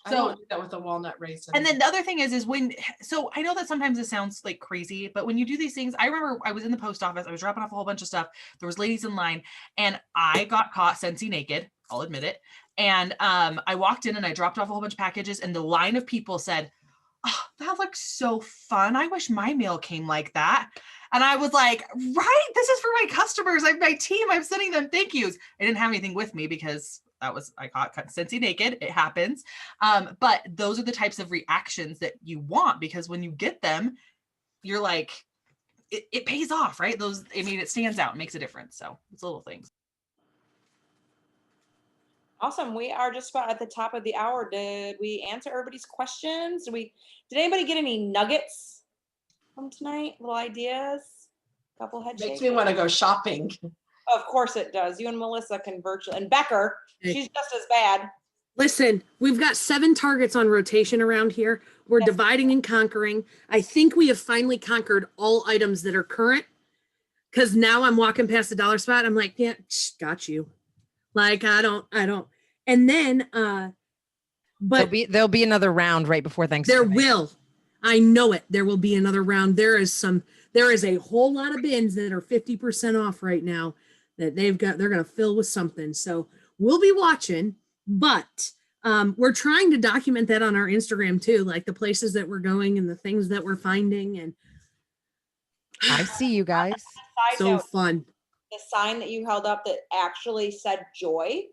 So don't do that with a walnut raisin. and then the other thing is when, so I know that sometimes it sounds like crazy, but when you do these things, I remember I was in the post office, I was dropping off a whole bunch of stuff. There was ladies in line and I got caught Scentsy naked. I'll admit it. And I walked in and I dropped off a whole bunch of packages and the line of people said, oh, that looks so fun. I wish my mail came like that. And I was like, right, this is for my customers. I'm my team. I'm sending them thank yous. I didn't have anything with me because I got Scentsy naked. It happens. But those are the types of reactions that you want because when you get them, you're like, it pays off, right? It stands out, makes a difference. So it's little things. Awesome. We are just about at the top of the hour. Did we answer everybody's questions? Did anybody get any nuggets from tonight? Little ideas? Couple head Makes shakes? me want to go shopping. Of course it does. You and Melissa can virtually, and Becker, Hey. she's just as bad. Listen, we've got 7 targets on rotation around here. We're Yes. dividing and conquering. I think we have finally conquered all items that are current. Because now I'm walking past the dollar spot. I'm like, yeah, got you. Like, I don't. And then, but There'll be another round right before there Thanksgiving. will. I know it. There will be another round. There is a whole lot of bins that are 50% off right now that they're going to fill with something. So we'll be watching, but We're trying to document that on our Instagram too, like the places that we're going and the things that we're finding, and I see you guys. Side so note, fun. the sign that you held up that actually said joy.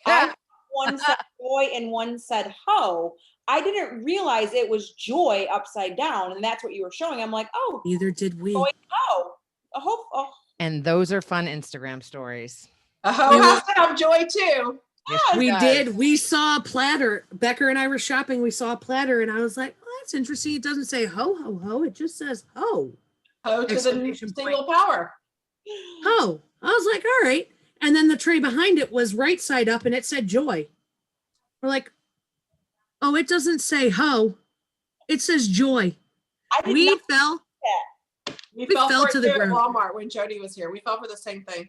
I one said joy and one said ho. I didn't realize it was joy upside down, and that's what you were showing. I'm like, oh, Neither did we. joy, ho. A hope. Oh, And those are fun Instagram stories. A hoe has to have joy too. Yes, she We does. did. We saw a platter. Becker and I were shopping. We saw a platter, and I was like, "Well, that's interesting. It doesn't say ho ho ho. It just says ho Hoe to the Exclamation single power. ho." I was like, "All right." And then the tray behind it was right side up, and it said joy. We're like, "Oh, it doesn't say ho. It says joy." I did We not. fell. We We fell fell for to it the too at ground. Walmart when Jody was here. We fell for the same thing.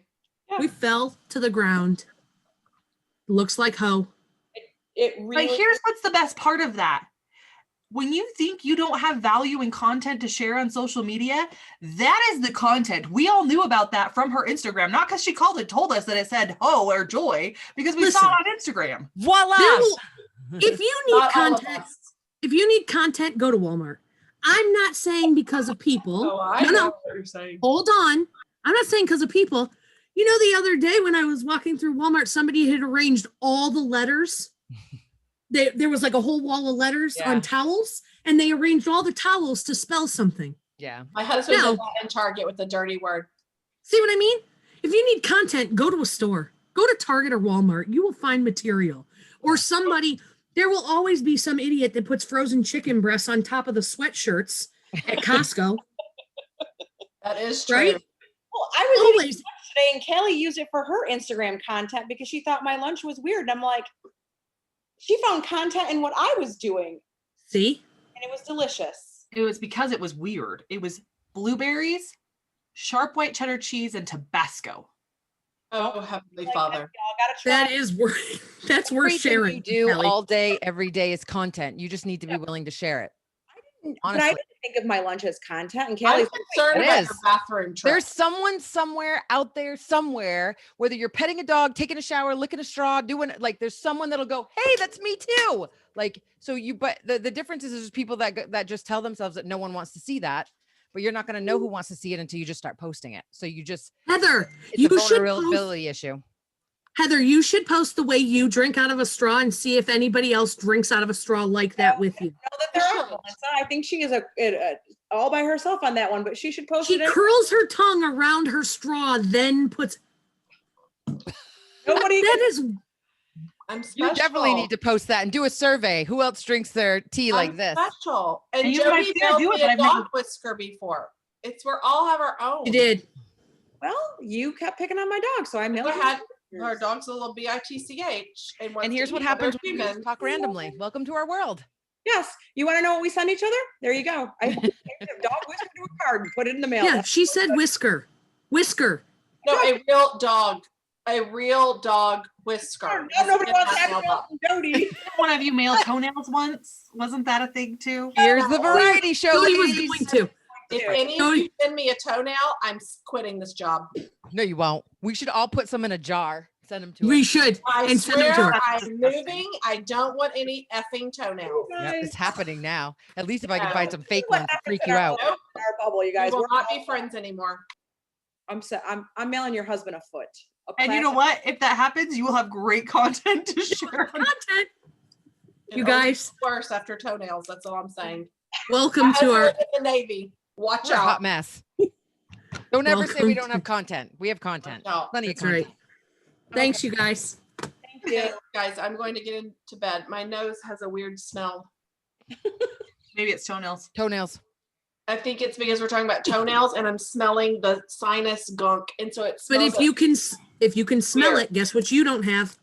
We fell to the ground. Looks like ho. It But really. here's what's the best part of that. When you think you don't have value and content to share on social media, that is the content. We all knew about that from her Instagram, not because she called and told us that it said ho or joy, because we saw it on Instagram. Voila. There will- if you need Not all of content, us. if you need content, go to Walmart. I'm not saying because of people. Oh, I No, know no. what you're saying. Hold on. I'm not saying because of people. You know, the other day when I was walking through Walmart, somebody had arranged all the letters. There was like a whole wall of letters Yeah. on towels, and they arranged all the towels to spell something. Yeah. My husband No. did that in Target with the dirty word. See what I mean? If you need content, go to a store. Go to Target or Walmart. You will find material. Or somebody, there will always be some idiot that puts frozen chicken breasts on top of the sweatshirts at Costco. That is true. Right? Well, I was eating Always. lunch today, and Kelly used it for her Instagram content because she thought my lunch was weird. And I'm like, she found content in what I was doing, See? and it was delicious. It was because it was weird. It was blueberries, sharp white cheddar cheese, and Tabasco. Oh, Heavenly Like, Father. y'all gotta try. That is worth that's worth Everything sharing. you do Kelly. all day, every day is content. You just need to be willing to share it. But honestly. I didn't think of my lunch as content. And I'm Kelly's concerned It about is. your bathroom trip. There's someone somewhere out there somewhere, whether you're petting a dog, taking a shower, licking a straw, doing like there's someone that'll go, hey, that's me too. Like, so you, but the difference is there's people that just tell themselves that no one wants to see that, but you're not going to know who wants to see it until you just start posting it. So you just, Heather, it's you a should post, vulnerability issue. Heather, you should post the way you drink out of a straw and see if anybody else drinks out of a straw like that with you. know that there are Melissa. I think she is all by herself on that one, but she should post She it. In. curls her tongue around her straw, then puts Nobody. that is I'm special. You definitely need to post that and do a survey. Who else drinks their tea like I'm this? Special. And And you might Jody see her mailed do it, me but a I've never- dog whisker before. It's we're all have our own. you did. Well, you kept picking on my dog, so I mailed I you. had our dog's a little bitch. And here's what happens when we just talk randomly. Welcome to our world. Yes. You want to know what we send each other? There you go. I gave a dog whisper to a card and put it in the mail. Yeah, she said whisker. Whisker. No, a real dog. A real dog whisker. No, nobody wants to Get have that a mailed up. Jody. One of you mailed toenails once. Wasn't that a thing too? Here's the variety show. Jody was ladies. going to. If any of you send me a toenail, I'm quitting this job. No, you won't. We should all put some in a jar. Send them to We us. should. I And send them to swear her. I'm moving. I don't want any effing toenails. Yep, it's happening now. At least if I can No. find some fake What ones to happens freak in you our out. Nope. Our bubble, you We guys. will We're not all- be friends anymore. I'm mailing your husband a foot. A And you know plastic- what? If that happens, you will have great content to share. Content. It You only guys, gets worse after toenails. That's all I'm saying. welcome My to husband our was in the Navy. Watch We're a hot out. mess. Don't ever say we Welcome don't to- have content. We have content. Watch out. Plenty of That's content. right. Thanks, you guys. Thank you. Okay, guys, I'm going to get into bed. My nose has a weird smell. Maybe it's toenails. Toenails. I think it's because we're talking about toenails and I'm smelling the sinus gunk. And so it But smells if you can smell Weird. it, guess what you don't have?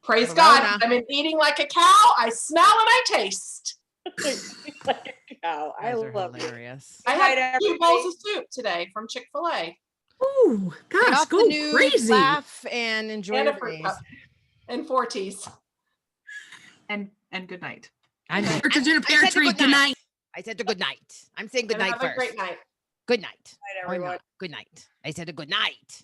praise Corona. God. I'm eating like a cow. I smell and I taste. Like a cow. I Guys are love it. hilarious. I Good night, had 2 everybody. bowls of soup today from Chick-fil-A Oh Get gosh, off the go news, crazy. laugh, and enjoy and your a fruit days. cup and 4 teas. And good night. I know. Partridge in a I pear said tree. good Good night. night. I said a good night. I'm saying good And night have a first. great night. Good night. Night, Or everyone. not. Good night. I said a good night.